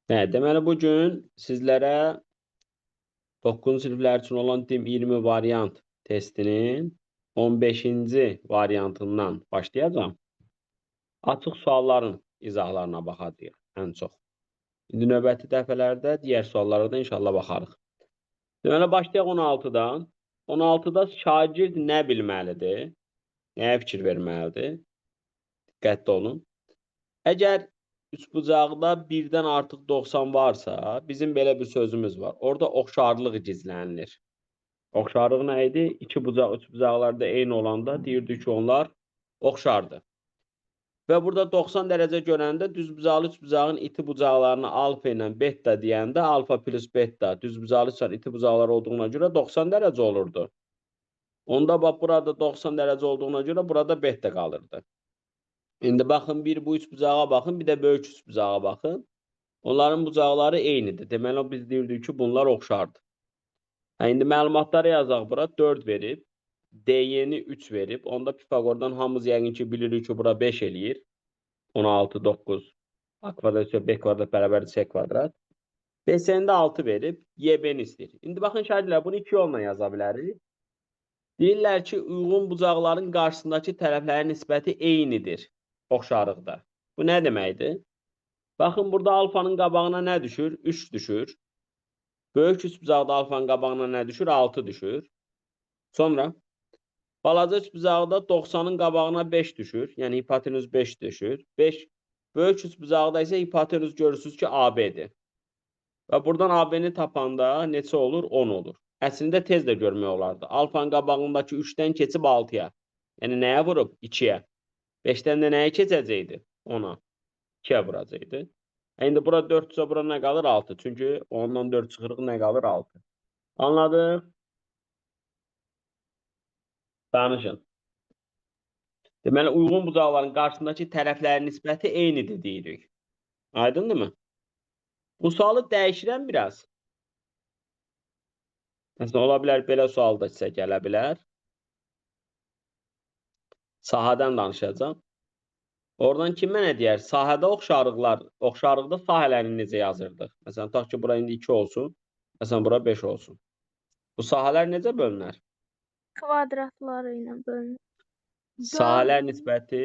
Deməli bugün sizlərə 9-cu siniflər üçün olan TİM 20 variant testinin 15-ci variantından başlayacağım. Açıq sualların izahlarına baxacağıq ən çox. İndi növbəti dəfələrdə digər suallara da inşallah baxarıq. Deməli başlayaq 16-dan. 16-da şagird nə bilməlidir? Nəyə fikir verməlidir? Diqqətli olun. Əgər üçbucaqda birdən artıq 90 varsa, bizim belə bir sözümüz var. Orada oxşarlıq gizlənilir. Oxşarlıq nə idi? İki bucaq, üç bucaqlarda eyni olanda deyirdik ki, onlar oxşardır. Və burada 90 dərəcə görəndə düzbucaqlı üçbucağın iti bucaqlarını alfa ilə beta deyəndə alfa plus beta düzbucaqlı üçbucağın iti bucaqları olduğuna görə 90 dərəcə olurdu. Onda bax burada 90 dərəcə olduğuna görə burada beta qalırdı. İndi baxın, bir bu üçbucağa baxın, bir də böyük üçbucağa baxın. Onların bucaqları eynidir. Deməli, biz deyirdik ki, bunlar oxşardır. İndi məlumatları yazaq bura. 4 verib, D-ni 3 verib. Onda Pifagordan hamımız yəqin ki, bilirik ki, bura 5 eləyir. 16, 9. A kvadrat B kvadrat bərabərdir C kvadrat. BC-ni də 6 verib, YB-ni istəyir. İndi baxın, şagirdlər, bunu 2 yolla yaza bilərik. Deyirlər ki, uyğun bucaqların qarşısındakı tərəflərin nisbəti eynidir oxşarlıqda. Bu nə deməkdir? Baxın, burada alfanın qabağına nə düşür? 3 düşür. Böyük üçbucaqda alfanın qabağına nə düşür? 6 düşür. Sonra, balaca üçbucaqda 90-ın qabağına 5 düşür. Yəni, hipotenüs 5 düşür. Böyük üçbucaqda isə hipotenüs görürsünüz ki, AB-dir. Və buradan AB-ni tapanda neçə olur? 10 olur. Əslində tez də görmək olardı. Alfanın qabağındakı 3-dən keçib 6-ya. Yəni, nəyə vurub? 2-yə. 5-dən də nəyə keçəcəkdi? 10-a. 2-yə vuracaqdı. İndi bura 4-sə bura nə qalır? 6. Çünki 10-dan 4 çıxırıq, nə qalır? 6. Anladıq? Danışın. Deməli, uyğun bucaqların qarşısındakı tərəflərin nisbəti eynidir deyirik. Aydındırmı? Bu sualı dəyişirəm biraz. Məsələn, ola bilər, belə sual da sizə gələ bilər. Sahədən danışacağam. Oradan kim mənə deyər? Sahədə oxşarlıqda sahələrini necə yazırdıq? Məsələn, tutaq ki, bura indi 2 olsun. Məsələn, bura 5 olsun. Bu sahələr necə bölünər? Kvadratları ilə bölünür. Sahələr nisbəti,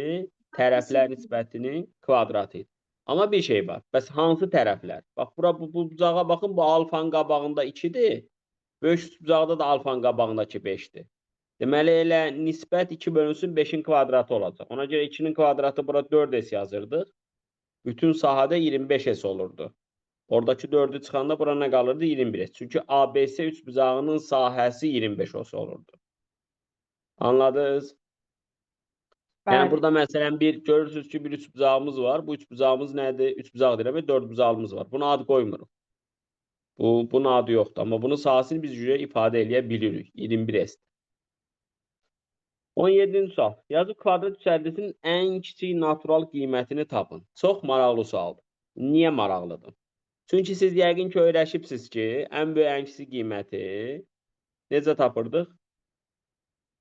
tərəflər nisbətinin kvadratı. Amma bir şey var. Bəs hansı tərəflər? Bax, bura bu bucağa baxın, bu alfanın qabağında 2-dir. Böyük bucaqda da alfanın qabağındakı 5-dir. Deməli, elə nisbət 2 bölünsün 5-in kvadratı olacaq. Ona görə 2-nin kvadratı bura 4S yazırdıq. Bütün sahədə 25S olurdu. Oradakı 4-ü çıxanda bura nə qalırdı? 21S. Çünki ABC üçbucağının sahəsi 25S olurdu. Anladınız? Yəni, burada məsələn, görürsünüz ki, bir üçbucağımız var. Bu üçbucağımız nədir? Üçbucaq deyirəm və 4 bucağımız var. Buna ad qoymuruq. Bunun adı yoxdur. Amma bunun sahəsini biz cürə ifadə eləyə bilirik. 21S. 17-ci sual. Yazı kvadrat düşərgəsinin ən kiçik natural qiymətini tapın. Çox maraqlı sualdır. Niyə maraqlıdır? Çünki siz yəqin ki, öyrəşibsiniz ki, ən böyük ən kiçik qiyməti necə tapırdıq?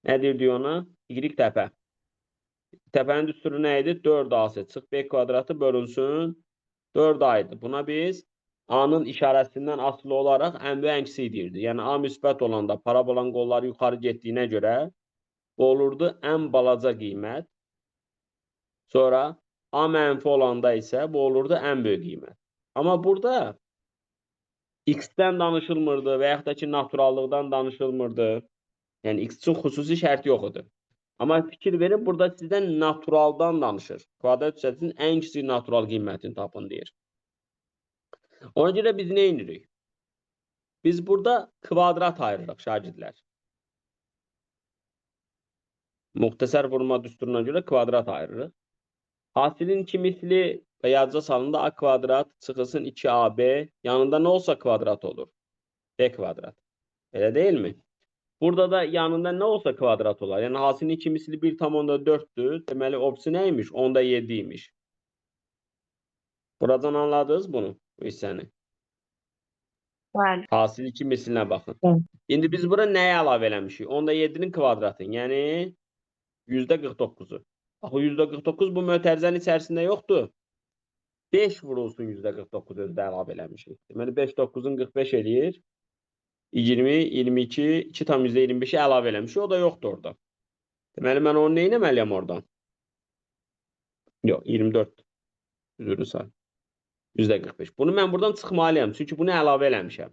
Nə deyirdik ona? Y təpə. Təpənin düsturu nə idi? 4AC çıx B kvadratı bölünsün 4A idi. Buna biz A-nın işarəsindən asılı olaraq ən böyük ən kiçik deyirdi. Yəni, A müsbət olanda parabolanın qolları yuxarı getdiyinə görə bu olurdu ən balaca qiymət. Sonra A mənfi olanda isə bu olurdu ən böyük qiymət. Amma burada X-dən danışılmırdı və yaxud da ki, naturallıqdan danışılmırdı. Yəni, X üçün xüsusi şərt yox idi. Amma fikir verin, burada sizdən naturaldan danışır. Kvadrat düşərgəsinin ən kiçik natural qiymətini tapın deyir. Ona görə biz nə edirik? Biz burada kvadrat ayırırıq şagirdlər. Muxtəsər vurma düsturuna görə kvadrat ayırırıq. Hasilin 2 misli və yazıca salında A kvadrat çıxılsın 2AB yanında nə olsa kvadrat olur? B kvadrat. Elə deyilmi? Burada da yanında nə olsa kvadrat olar. Yəni, hasilin 2 misli 1,4-dür. Deməli, opsi nəymiş? 10,7 imiş. Buradan anladınız bunu, bu hissəni? Bəli. Hasil 2 mislinə baxın. İndi biz bura nəyə əlavə eləmişik? 10,7-nin kvadratını, yəni %49-u. Axı, %49 bu mötərizənin içərisində yoxdur. 5 vurulsun %49 özdə əlavə eləmişik. Deməli 5 9-un 45 eləyir. 20, 22, 2 tam %25-i əlavə eləmişik. O da yoxdur orada. Deməli mən onu nə etməliyəm oradan? Yox, 24 üzrlü say. %45. Bunu mən buradan çıxmalıyam. Çünki bunu əlavə eləmişəm.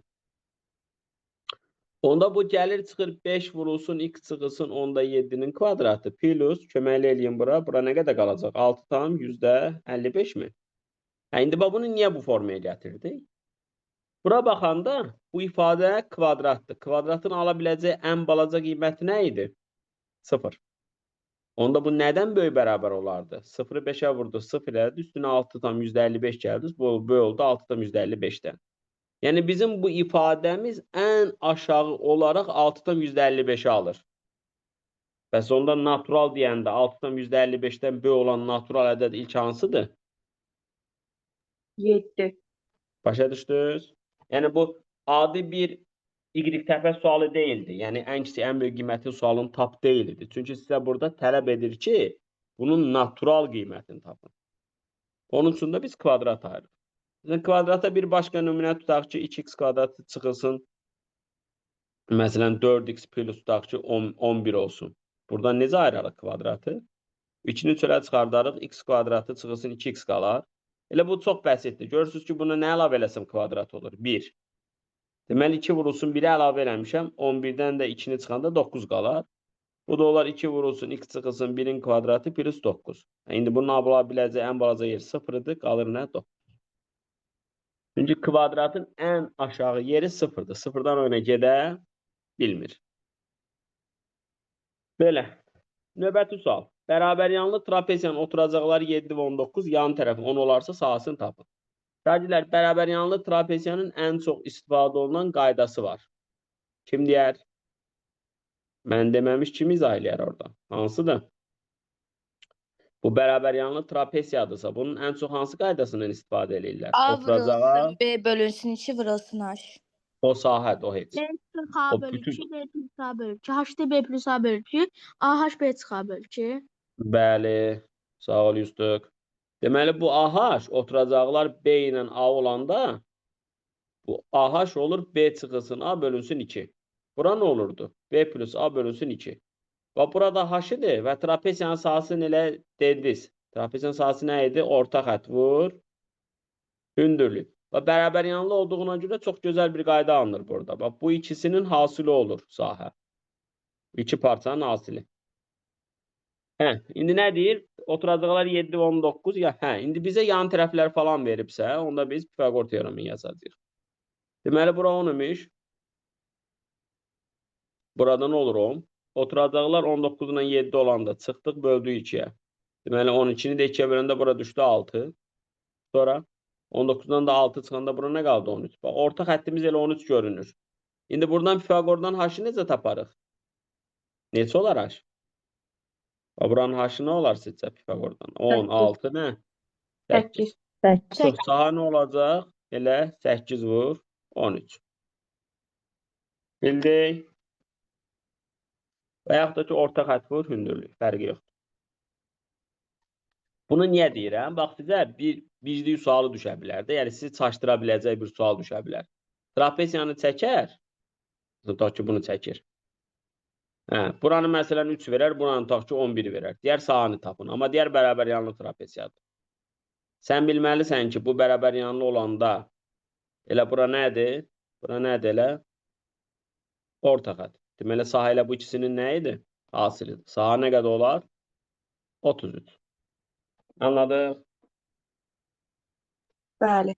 Onda bu gəlir çıxır 5 vurulsun x çıxılsın onda 7-nin kvadratı plus köməkli eləyin bura. Bura nə qədər qalacaq? 6 tam %55 mi? İndi bunu niyə bu formaya gətirdik? Bura baxanda bu ifadə kvadratdır. Kvadratın ala biləcəyi ən balaca qiyməti nə idi? 0. Onda bu nədən böyük bərabər olardı? 0-ı 5-ə vurdu, 0 elədi, üstünə 6 tam %55 gəldi. Bu bölüldü 6 tam %55-dən. Yəni bizim bu ifadəmiz ən aşağı olaraq 6 tam %55-i alır. Bəs onda natural deyəndə 6 tam %55-dən böyük olan natural ədəd ilk hansıdır? 7. Başa düşdünüz? Yəni bu adi bir Y təpə sualı deyildi. Yəni ən kiçik, ən böyük qiymətin sualını tap deyildi. Çünki sizə burada tələb edir ki, bunun natural qiymətini tapın. Onun üçün də biz kvadrat ayırırıq. Yəni kvadrata bir başqa nümunə tutaq ki, 2x kvadratı çıxılsın. Məsələn 4x plus tutaq ki, 11 olsun. Buradan necə ayırarıq kvadratı? 2-ni 3-ə çıxardarıq, x kvadratı çıxılsın 2x qalar. Elə bu çox bəsitdir. Görürsünüz ki, buna nə əlavə eləsəm kvadrat olur? 1. Deməli 2 vurulsun 1-i əlavə eləmişəm. 11-dən də 2-ni çıxanda 9 qalar. Bu da olar 2 vurulsun x çıxılsın 1-in kvadratı plus 9. İndi bunun ala biləcəyi ən balaca yer 0-dır. Qalır nə? 9. Çünki kvadratın ən aşağı yeri 0-dır. 0-dan o yana gedə bilmir. Belə. Növbəti sual. Bərabər yanlı trapeziyanın oturacaqları 7 və 19, yan tərəfi 10 olarsa sahəsini tapın. Şagirdlər, bərabər yanlı trapeziyanın ən çox istifadə olunan qaydası var. Kim deyər? Mən deməmiş kim izah eləyər orada? Hansıdır? Bu bərabər yanlı trapeziyadırsa, bunun ən çox hansı qaydasından istifadə eləyirlər? A Oturacağa, vurulsun, B bölünsün, 2 vurulsun H. o sahət, o heç. B plus A O bölü bütün, 2, B plus A bölü 2, H B plus A bölü 2, AH B çıxa bölü 2. bəli, sağ ol Yustuk. Deməli, bu AH, oturacaqlar B ilə A olanda, bu AH olur B çıxılsın A bölünsün 2. Bura nə olurdu? B plus A bölünsün 2. Və burada H-idir və trapeziyanın sahəsini elə dediniz. Trapeziyanın sahəsi nə idi? Orta xətt vur, hündürlük. Və bərabər yanlı olduğuna görə çox gözəl bir qayda alınır burada. Bax, bu ikisinin hasili olur sahə. İki parçanın hasili. İndi nə deyir? Oturacaqlar 7 və 19. İndi bizə yan tərəflər falan veribsə, onda biz Pifaqor teoremini yazacağıq. Deməli, bura 10 imiş. Burada nə olur 10? Oturacaqlar 19 ilə 7 olanda çıxdıq, böldük 2-yə. Deməli, 12-ni də 2-yə böləndə bura düşdü 6. Sonra 19-dan da 6 çıxanda bura nə qaldı? 13. Bax, orta xəttimiz elə 13 görünür. İndi buradan Pifaqordan H-ı necə taparıq? Neçə olar H? Buranın H-ı nə olar sizcə Pifaqordan? 10, 6, nə? 8. 8. Saha nə olacaq? Elə 8 vur, 13. Bildik. Və yaxud da ki, orta xətt vur, hündürlük. Fərqi yoxdur. Bunu niyə deyirəm? Bax, sizə bir vicdi sualı düşə bilər də. Yəni, sizi çaşdıra biləcək bir sual düşə bilər. Trapeziyanı çəkər. Tutaq ki, bunu çəkir. Buranı məsələn 3 verər, buranı tutaq ki, 11 verər. Deyər, sahəni tapın. Amma deyər, bərabər yanlı trapeziyadır. Sən bilməlisən ki, bu bərabər yanlı olanda elə bura nədir? Bura nədir elə? Orta xətt. Deməli, sahə ilə bu ikisinin nə idi? Hasilidir. Sahə nə qədər olar? 33. Anladıq? Bəli.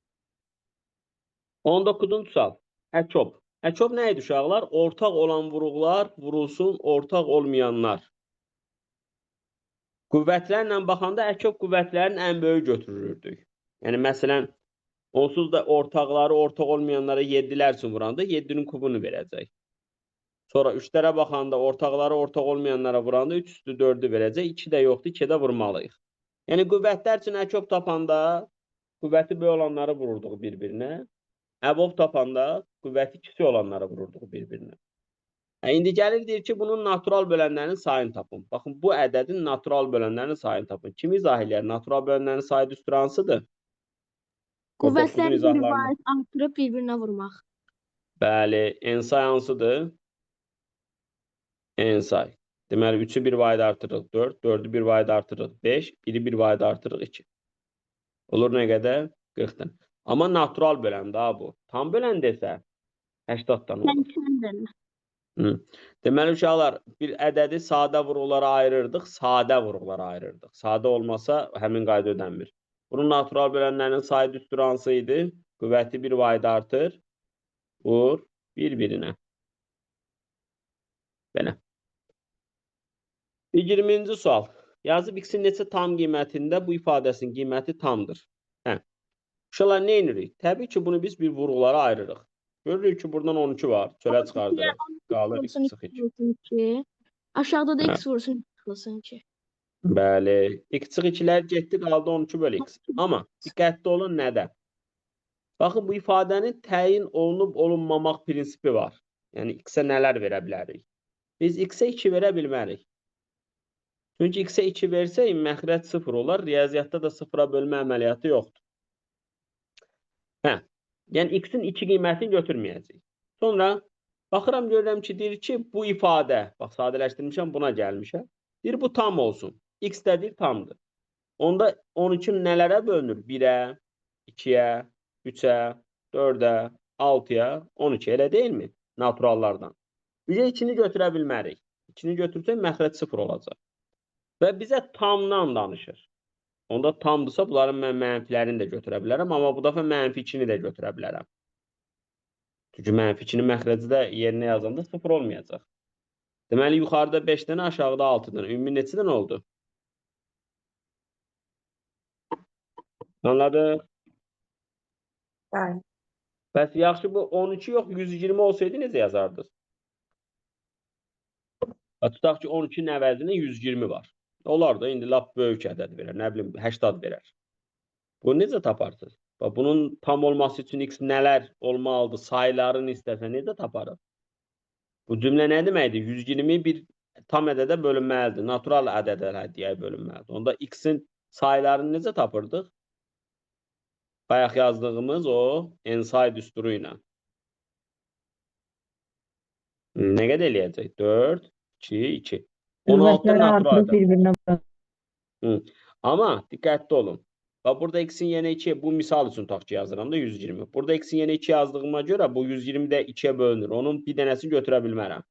19-cu sual. Əkob. Əkob nə idi uşaqlar? Ortaq olan vuruqlar vurulsun, ortaq olmayanlar. Qüvvətlərlə baxanda əkob qüvvətlərin ən böyük götürürdük. Yəni, məsələn, onsuz da ortaqları ortaq olmayanlara 7-lər üçün vuranda 7-nin kubunu verəcək. Sonra 3-lərə baxanda ortaqları ortaq olmayanlara vuranda 3 üstü 4-ü verəcək. 2 də yoxdur, 2 də vurmalıyıq. Yəni, qüvvətlər üçün əkob tapanda qüvvəti böyük olanları vururduq bir-birinə. Əbov tapanda qüvvəti kiçik olanları vururduq bir-birinə. İndi gəlir deyir ki, bunun natural bölənlərinin sayını tapın. Baxın, bu ədədin natural bölənlərinin sayını tapın. Kim izah eləyər? Natural bölənlərin sayı düstur hansıdır? O 9-un Qüvvətləri bir izahlarını. vaid artırıb bir-birinə vurmaq. Bəli, ensay hansıdır? Ensay. Deməli 3-ü bir vaid artırırıq 4, 4-ü bir vaid artırırıq 5, 1-i bir vaid artırırıq 2. Olur nə qədər? 40-dan. Amma natural bölən daha bu. Tam bölən desə 80-dan olur. Tənçəndir. Hı. Deməli uşaqlar bir ədədi sadə vurğulara ayırırdıq, sadə vurğulara ayırırdıq. Sadə olmasa həmin qayda ödənmir. Bunun natural bölənlərinin sayı düstur hansı idi? Qüvvəti bir vaid artır, vur bir-birinə. Belə. 20-ci sual. Yazıb x-in neçə tam qiymətində bu ifadəsinin qiyməti tamdır. Hə. Uşaqlar nə edirik? Təbii ki, bunu biz bir vurğulara ayırırıq. Görürük ki, buradan 12 var. Çölə çıxardırıq. Qalır x Vursun sıx 2. vursun 2. Aşağıda da Hə. x vursun 2 vursun 2. Bəli. X çıx 2-lər getdi, qaldı 12 bölü x. Amma diqqətli olun nədə? Baxın, bu ifadənin təyin olunub olunmamaq prinsipi var. Yəni x-ə nələr verə bilərik? Biz x-ə 2 verə bilmərik. Çünki x-ə 2 versək, məxrəc 0 olar. Riyaziyyatda da 0-a bölmə əməliyyatı yoxdur. Hə. Yəni x-in 2 qiymətini götürməyəcəyik. Sonra baxıram, görürəm ki, deyir ki, bu ifadə, bax sadələşdirmişəm, buna gəlmişəm. Deyir, bu tam olsun. X də deyir, tamdır. Onda 12 nələrə bölünür? 1-ə, 2-yə, 3-ə, 4-ə, 6-ya, 12. Elə deyilmi? Naturallardan. Bizə 2-ni götürə bilmərik. 2-ni götürsək, məxrəc 0 olacaq. Və bizə tamdan danışır. Onda tamdırsa, bunların mən mənfilərini də götürə bilərəm, amma bu dəfə mənfi 2-ni də götürə bilərəm. Çünki mənfi 2-ni məxrəcdə yerinə yazanda 0 olmayacaq. Deməli, yuxarıda 5 dənə, aşağıda 6 dənə. Ümumi neçə dənə oldu? Anladıq? Bəli. Bəs yaxşı, bu 12 yox, 120 olsaydı necə yazardınız? Tutaq ki, 12-nin əvəzinə 120 var. Onlar da indi lap böyük ədəd verər, nə bilim, 80 verər. Bunu necə taparsınız? Bunun tam olması üçün x nələr olmalıdır, sayılarını istəsə necə taparıq? Bu cümlə nə deməkdir? 120 bir tam ədədə bölünməlidir, natural ədədə bölünməlidir. Onda x-in sayılarını necə tapırdıq? Bayaq yazdığımız o ensay düsturu ilə. Nə qədər eləyəcək? 4, 2, 2. 16 natural ədəd. Bir-birinə Amma diqqətli olun. Bax, burada x-in yenə 2, bu misal üçün tutaq ki, yazıram da 120. Burada x-in yenə 2 yazdığıma görə bu 120 də 2-yə bölünür. Onun bir dənəsini götürə bilmərəm.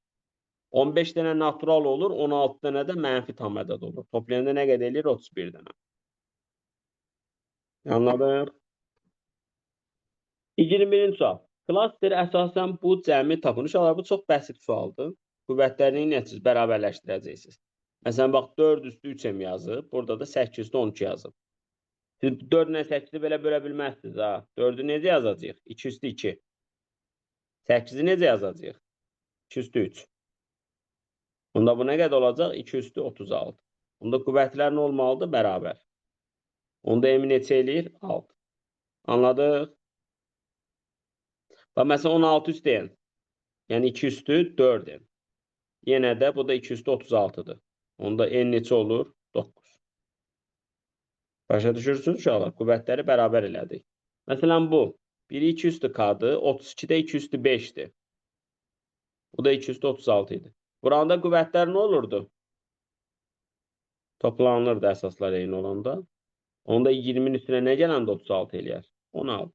15 dənə natural olur, 16 dənə də mənfi tam ədəd olur. Toplayanda nə qədər eləyir? 31 dənə. Anladıq? 21-ci sual. Klaster əsasən bu cəmi tapın. İnşallah bu çox bəsit sualdır. Qüvvətlərini nəticəsiz bərabərləşdirəcəksiniz. Məsələn, bax 4 üstü 3M yazıb, burada da 8 üstü 12 yazıb. Siz 4 ilə 8-i belə bölə bilməzsiniz. 4-ü necə yazacağıq? 2 üstü 2. 8-i necə yazacağıq? 2 üstü 3. Onda bu nə qədər olacaq? 2 üstü 36. Onda qüvvətlər nə olmalıdır? Bərabər. Onda M neçə eləyir? 6. Anladıq? Bax, məsələn, 16 üstü N. Yəni 2 üstü 4N. Yenə də bu da 2 üstü 36-dır. Onda N neçə olur? 9. Başa düşürsünüz uşaqlar? Qüvvətləri bərabər elədik. Məsələn, bu. 1-i 2 üstü K-dır. 32-də 2 üstü 5-dir. Bu da 2 üstü 36 idi. Buranda qüvvətlər nə olurdu? Toplanılırdı əsaslar eyni olanda. Onda 20-nin üstünə nə gələndə 36 eləyər? 16.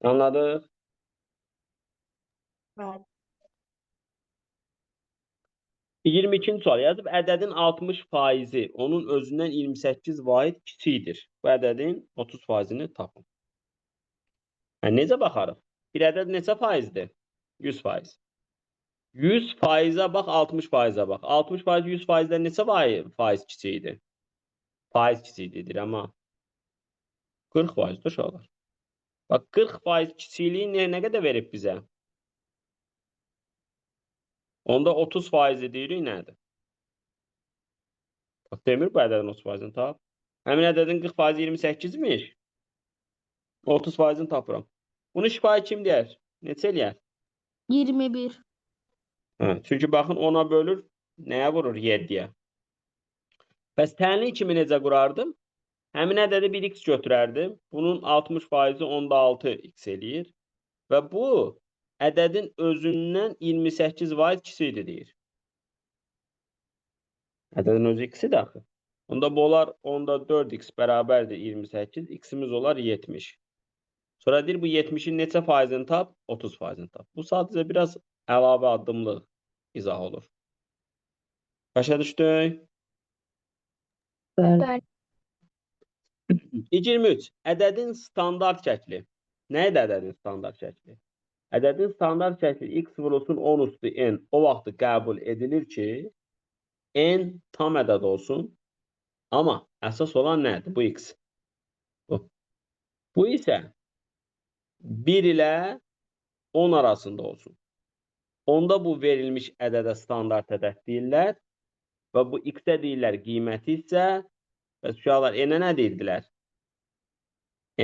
Anladıq? Bəli. 22-ci sual yazıb, ədədin 60%-i onun özündən 28 vaid kiçikdir. Bu ədədin 30%-ni tapın. Necə baxarıq? Bir ədəd neçə faizdir? 100%. 100%-ə bax, 60%-ə bax. 60% 100%-dən neçə faiz kiçikdir? Faiz kiçikdir, amma 40%-dir uşaqlar. Bax, 40% kiçikliyi nə qədər verib bizə? Onda 30% deyirik nədir? Bax, demir bu ədədin 30%-ni tap. Həmin ədədin 40%-i 28-miş. 30%-ni tapıram. Bunu şifahi kim deyər? Neçə eləyər? 21. Çünki baxın 10-a bölür, nəyə vurur? 7-yə. Bəs tənlik kimi necə qurardım? Həmin ədədi 1x götürərdim. Bunun 60%-i onda 6x eləyir. Və bu ədədin özündən 28% kiçikdir deyir. Ədədin özü x-idir axı. Onda bu olar onda 4x bərabərdir 28, x-imiz olar 70. Sonra deyir bu 70-in neçə faizini tap? 30 faizini tap. Bu sadəcə biraz əlavə addımlıq izah olur. Başa düşdük? Bəli. 23. Ədədin standart şəkli. Nə idi ədədin standart şəkli? Ədədin standart şəkli x vurulsun 10 üstü n o vaxtı qəbul edilir ki, n tam ədəd olsun. Amma əsas olan nədir? Bu x. Bu isə 1 ilə 10 arasında olsun. Onda bu verilmiş ədədə standart ədəd deyirlər və bu x-ə deyirlər qiyməti isə və uşaqlar n-ə nə deyirdilər?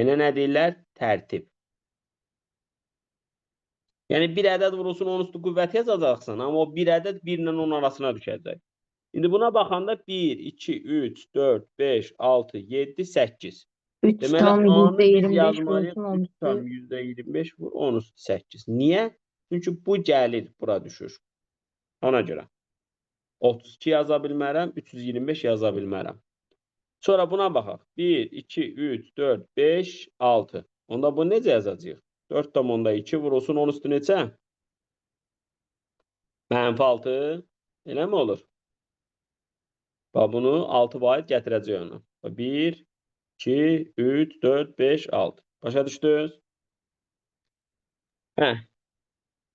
N-ə nə deyirlər? Tərtib. Yəni bir ədəd vurulsun 10 üstü qüvvəti yazacaqsan, amma o bir ədəd 1 ilə 10 arasına düşəcək. İndi buna baxanda 1, 2, 3, 4, 5, 6, 7, 8. 3 Deməli, tam A-nı biz %25 yazmalıyıq. vurulsun 3 tam %25 vur 10 üstü 8. Niyə? Çünki bu gəlir, bura düşür. Ona görə. 32 yaza bilmərəm, 325 yaza bilmərəm. Sonra buna baxaq. 1, 2, 3, 4, 5, 6. Onda bu necə yazacağıq? 4 tam onda 2 vurulsun 10 üstü neçə? -6. Elə mi olur? Bax bunu 6 vaid gətirəcək ona. 1, 2, 3, 4, 5, 6. Başa düşdünüz? Hə.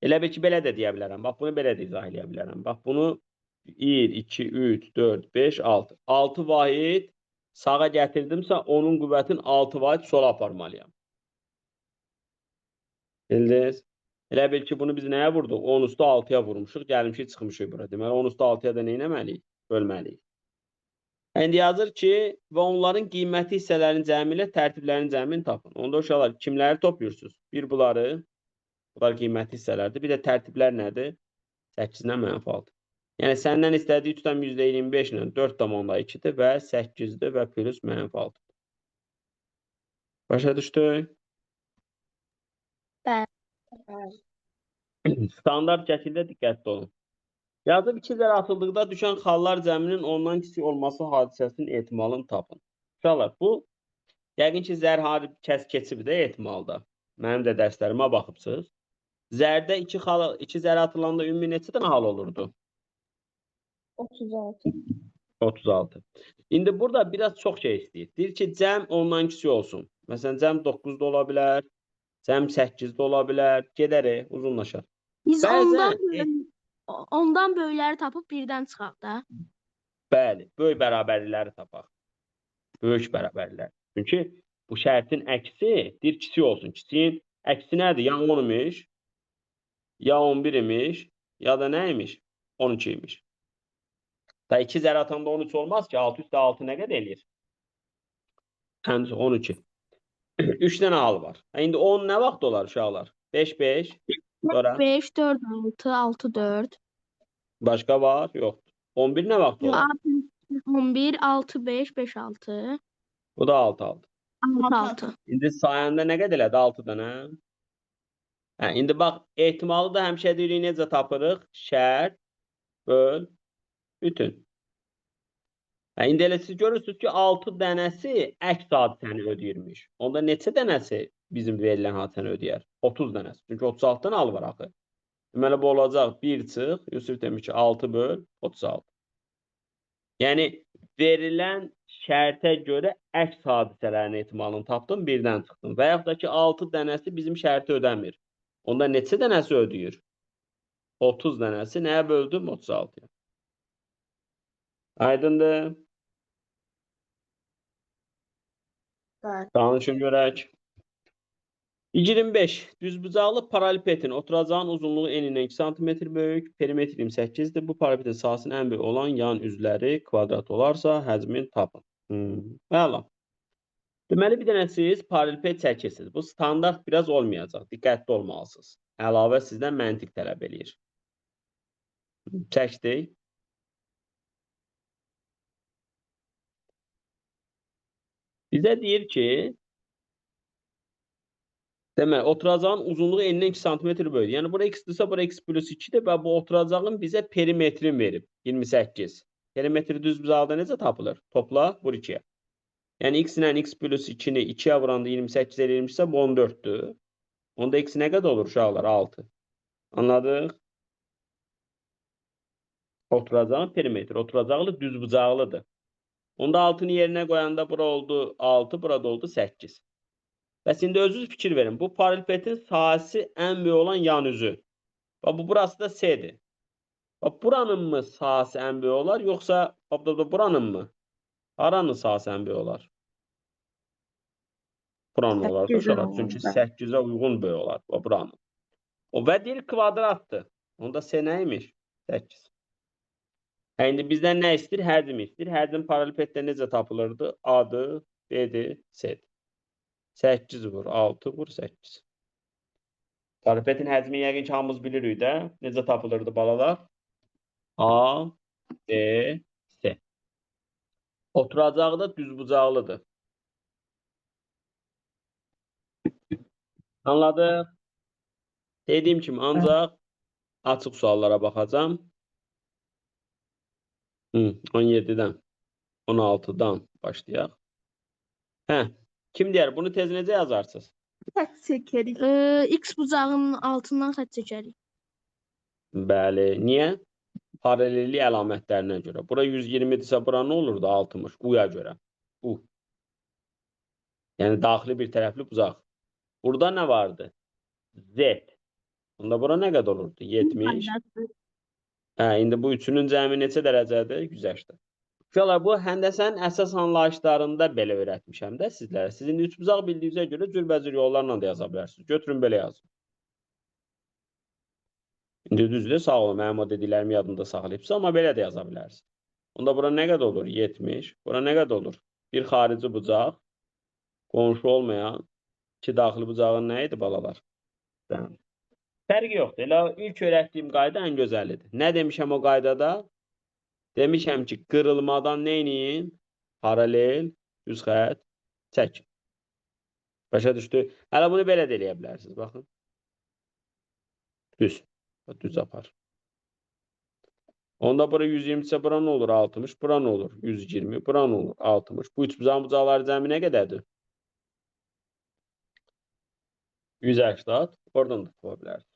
Elə bil ki, belə də deyə bilərəm. Bax, bunu belə də izah edə bilərəm. Bax, bunu 1, 2, 3, 4, 5, 6. 6 vahid sağa gətirdimsə, onun qüvvətin 6 vahid sola aparmalıyam. Bildiniz? Elə bil ki, bunu biz nəyə vurduq? 10 üstü 6-ya vurmuşuq, gəlmişik, çıxmışıq bura. Deməli, 10 üstü 6-ya da nə etməliyik? Bölməliyik. İndi yazır ki, və onların qiyməti hissələrinin cəmi ilə tərtiblərinin cəmini tapın. Onda uşaqlar, kimləri toplayırsınız? Bir bunlar qiyməti hissələrdir. Bir də tərtiblər nədir? 8-dən -6. Yəni, səndən istədiyi tutam %25 ilə 4,2-dir və 8-dir və plus -6. Başa düşdük? Bəli. Standart şəkildə diqqətli olun. Yazıb 2 zərə atıldıqda düşən xallar cəminin ondan kiçik olması hadisəsinin ehtimalını tapın. Uşaqlar, bu yəqin ki, zər keçib də ehtimalda. Mənim də dərslərimə baxıbsınız. Zərdə 2 zərə atılanda ümumi neçə dənə hal olurdu? 36. 36. İndi burada biraz çox şey istəyir. Deyir ki, cəm ondan kiçik olsun. Məsələn, cəm 9-da ola bilər, cəm 8-də ola bilər. Gedərik, uzunlaşar. Biz Bəzən, ondan böyükləri tapıb birdən çıxaq da. bəli, böyük bərabərlikləri tapaq. Böyük bərabərliklər. Çünki bu şərtin əksi deyir kiçik olsun. Kiçiyin əksi nədir? Ya 10 imiş, ya 11 imiş, ya da nə imiş? 12 imiş. Da 2 zərə atanda 13 olmaz ki, 6 üstə 6 nə qədər eləyir? 12. 3 dənə hal var. İndi 10 nə vaxt olar uşaqlar? 5, 5. Sonra 5, 4, 6, 6, 4. başqa var? Yoxdur. 11 nə vaxt olar? 11, 6, 5, 5, 6. Bu da 6, 6. 6, 6. İndi sayəndə nə qədər elədi? 6 dənə. Hə, indi bax, ehtimalı da həmişə deyirik necə tapırıq? Şərt, böl, bütün. Hə, indi elə siz görürsünüz ki, 6 dənəsi əks hadisəni ödəyirmiş. Onda neçə dənəsi bizim verilən hadisəni ödəyər? 30 dənəsi. Çünki 36 dənə hal var axı. Deməli, bu olacaq 1 çıx. Yusuf demiş ki, 6 böl 36. Yəni, verilən şərtə görə əks hadisələrin ehtimalını tapdım, birdən çıxdım. Və yaxud da ki, 6 dənəsi bizim şərti ödəmir. Onda neçə dənəsi ödəyir? 30 dənəsi nəyə böldüm? 36-ya. Aydındır. Bəli. Danışın görək. 25. Düzbucaqlı paralelepipedin oturacağın uzunluğu enindən 2 cm böyük, perimetr 28-dir. Bu paralelepipedin sahəsinin ən böyük olan yan üzləri kvadrat olarsa, həcmin tapın. Əla. Deməli, bir dənə siz paralelepiped çəkirsiniz. Bu standart biraz olmayacaq. Diqqətli olmalısınız. Əlavə sizdən məntiq tələb eləyir. Çəkdik. Bizə deyir ki, demək, oturacağın uzunluğu enindən 2 santimetr böyüdür. Yəni, bura x-dirsə, bura x plus 2-dir və bu oturacağın bizə perimetrini verib, 28. Perimetri düz bucaqda necə tapılır? Topla, vur 2-yə. Yəni, x ilə x plus 2-ni 2-yə vuranda 28 eləyirmişsə, bu 14-dür. Onda x nə qədər olur uşaqlar? 6. Anladıq? Oturacağın perimetri, oturacaqlı düz bucaqlıdır. Onda 6-nı yerinə qoyanda bura oldu 6, burada oldu 8. Bəs indi özünüz fikir verin. Bu paralelpetin sahəsi ən böyük olan yan üzü. Və bu burası da S-dir. Və buranın mı sahəsi ən böyük olar, yoxsa buranın mı? Haranın sahəsi ən böyük olar? Buranın olar da uşaqlar. Çünki 8-ə uyğun böyük olar. Və buranın. O və deyir kvadratdır. Onda S nəymiş? 8. İndi bizdən nə istəyir? Həcm istəyir. Həcm paralelpetdə necə tapılırdı? A-dır, B-dir, C-dir. 8 vur, 6 vur, 8. Paralelpetin həcmi yəqin ki, hamımız bilirik də. Necə tapılırdı balalar? A, B, C. Oturacağı da düzbucaqlıdır. Anladıq? Dediyim kimi, ancaq açıq suallara baxacam. 17-dən, 16-dan başlayaq. Kim deyər? Bunu tez necə yazarsınız? Xətt çəkərik. X bucağının altından xətt çəkərik. Bəli. Niyə? Paralellik əlamətlərinə görə. Bura 120-dirsə, bura nə olurdu? 60. U-ya görə. U. Yəni, daxili bir tərəfli bucaq. Burada nə vardı? Z. Onda bura nə qədər olurdu? 70. İndi bu üçünün cəmi neçə dərəcədir? 180. Uşaqlar, bu həndəsənin əsas anlayışlarında belə öyrətmişəm də sizlərə. Sizin üç bucaq bildiyinizə görə cürbəcür yollarla da yaza bilərsiniz. Götürün, belə yazın. İndi düzdür, sağ olun, mənim o dediklərimi yadımda saxlayıbsa, amma belə də yaza bilərsiniz. Onda bura nə qədər olur? 70. Bura nə qədər olur? Bir xarici bucaq, qonşu olmayan iki daxili bucağın nə idi balalar? Fərqi yoxdur. Elə ilk öyrətdiyim qayda ən gözəlidir. Nə demişəm o qaydada? Demişəm ki, qırılmadan nə edin? Paralel, düz xətt çəkin. Başa düşdü? Hələ bunu belə də eləyə bilərsiniz. Baxın. Düz. Düz apar. Onda bura 120 ise bura nə olur? 60. Bura nə olur? 120. Bura nə olur? 60. Bu üç bucaqların cəmi nə qədərdir? 180. Oradan da tapa bilərsiniz.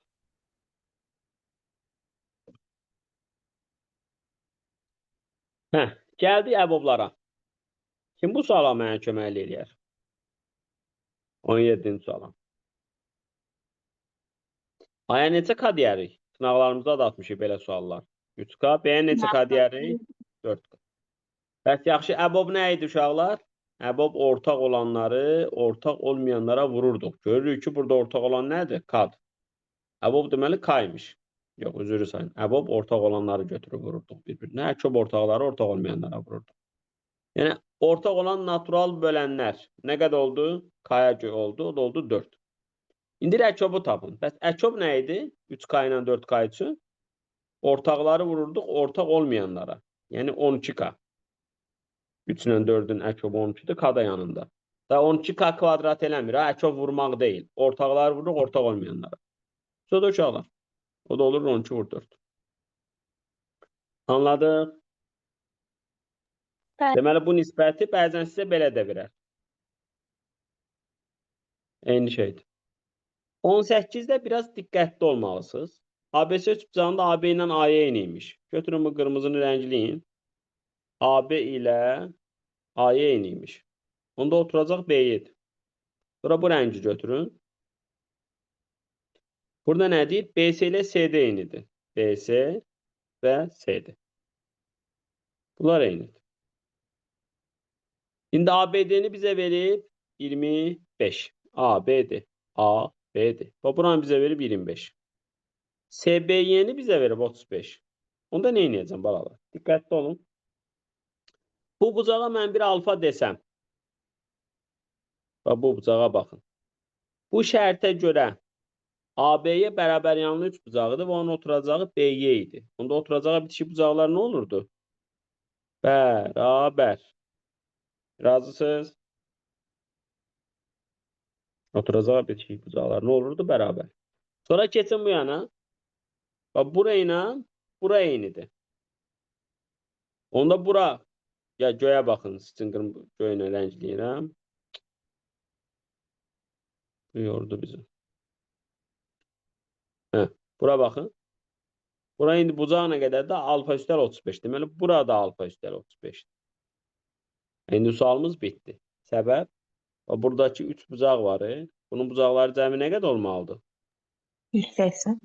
Gəldi əboblara. Kim bu suala mənə kömək eləyər? 17-ci suala. Aya neçə K deyərik? Sınavlarımızda da atmışıq belə suallar. 3K. B-yə neçə K deyərik? 4K. Bəs yaxşı, əbob nə idi uşaqlar? Əbob ortaq olanları ortaq olmayanlara vururduq. Görürük ki, burada ortaq olan nədir? K-dır. Əbob deməli K-ymış. Yox, üzrü sayın. Əbob ortaq olanları götürüb vururduq bir-birinə. Əkob ortaqları ortaq olmayanlara vururduq. Yəni, ortaq olan natural bölənlər nə qədər oldu? K-ya oldu, o da oldu 4. İndi əkobu tapın. Bəs əkob nə idi? 3K ilə 4K üçün ortaqları vururduq ortaq olmayanlara. Yəni 12K. 3 ilə 4-ün əkobu 12-dir, K da yanında. Da 12K kvadrat eləmir, əkob vurmaq deyil. Ortaqları vururuq ortaq olmayanlara. Sonra uşaqlar. O da olur 12 vur 4. Anladıq? Deməli, bu nisbəti bəzən sizə belə də verər. Eyni şeydir. 18-də biraz diqqətli olmalısınız. ABC üçbucağında AB ilə AY eynimiş. Götürün bu qırmızını rəngləyin. AB ilə AY eynimiş. Onda oturacaq B7. Sonra bu rəngi götürün. Burada nə deyir? BC ilə CD eynidir. BC və CD. Bunlar eynidir. İndi ABD-ni bizə verib 25. ABD. ABD. Və buranı bizə verib 25. SBY-ni bizə verib 35. Onda nə edəcəm balalar? Diqqətli olun. Bu bucağa mən bir alfa desəm. Və bu bucağa baxın. Bu şərtə görə AB-yə bərabər yanlı üç bucağıdır və onun oturacağı BY idi. Onda oturacağı bitişik bucaqlar nə olurdu? Bərabər. Razısınız? Oturacağı bitişik bucaqlar ne olurdu? Bərabər. Sonra keçin bu yana. Bax, burayla bura eynidir. Onda bura, ya göyə baxın, sizin göylə rəngləyirəm. Bu yordu bizi. Hə, bura baxın. Bura indi bucaq nə qədərdir? Alfa üstəl 35. Deməli, burada alfa üstəl 35. İndi sualımız bitdi. Səbəb? Buradakı 3 bucaq var. Bunun bucaqları cəmi nə qədər olmalıdır? 180.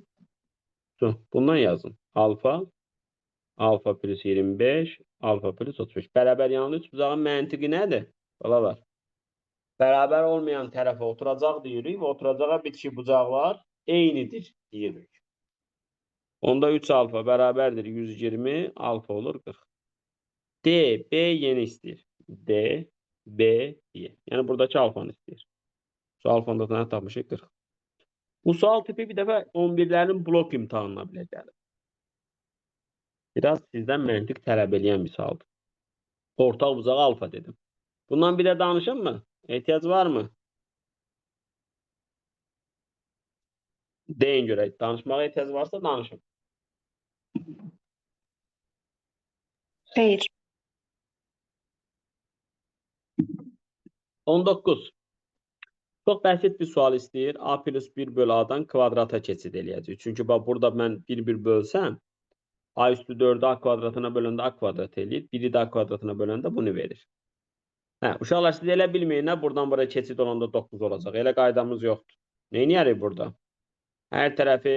Bundan yazın. Alfa plus 25, alfa plus 35. Bərabər yanlı 3 bucağın məntiqi nədir? Balalar. Bərabər olmayan tərəfə oturacaq deyirik və oturacağa bitişik bucaqlar eynidir deyirik. Onda 3 alfa bərabərdir 120, alfa olur 40. D, B yeni istəyir. D, B, Y. Yəni buradakı alfanı istəyir. Şu alfanın da nə tapmışıq? 40. Bu sual tipi bir dəfə 11'lerin blok imtahanına bile gəlir. Biraz sizdən məntiq tələb edən bir sualdır. Ortaq bucağı alfa dedim. Bundan bir də danışım mı? Ehtiyac var mı? Deyin görək. Danışmağa ehtiyac varsa danışın. Xeyr. 19. Çox bəsit bir sual istəyir. A plus 1 bölü A'dan kvadrata keçid eləyəcək. Çünki bax burada mən 1 bölsəm A üstü 4'ü A kvadratına böləndə A kvadrat eləyir. 1'i de A kvadratına böləndə bunu verir. Hə, uşaqlar siz elə bilməyin, buradan buraya keçid olanda 9 olacaq. Elə qaydamız yoxdur. Neyniyərik burada? Hər tərəfi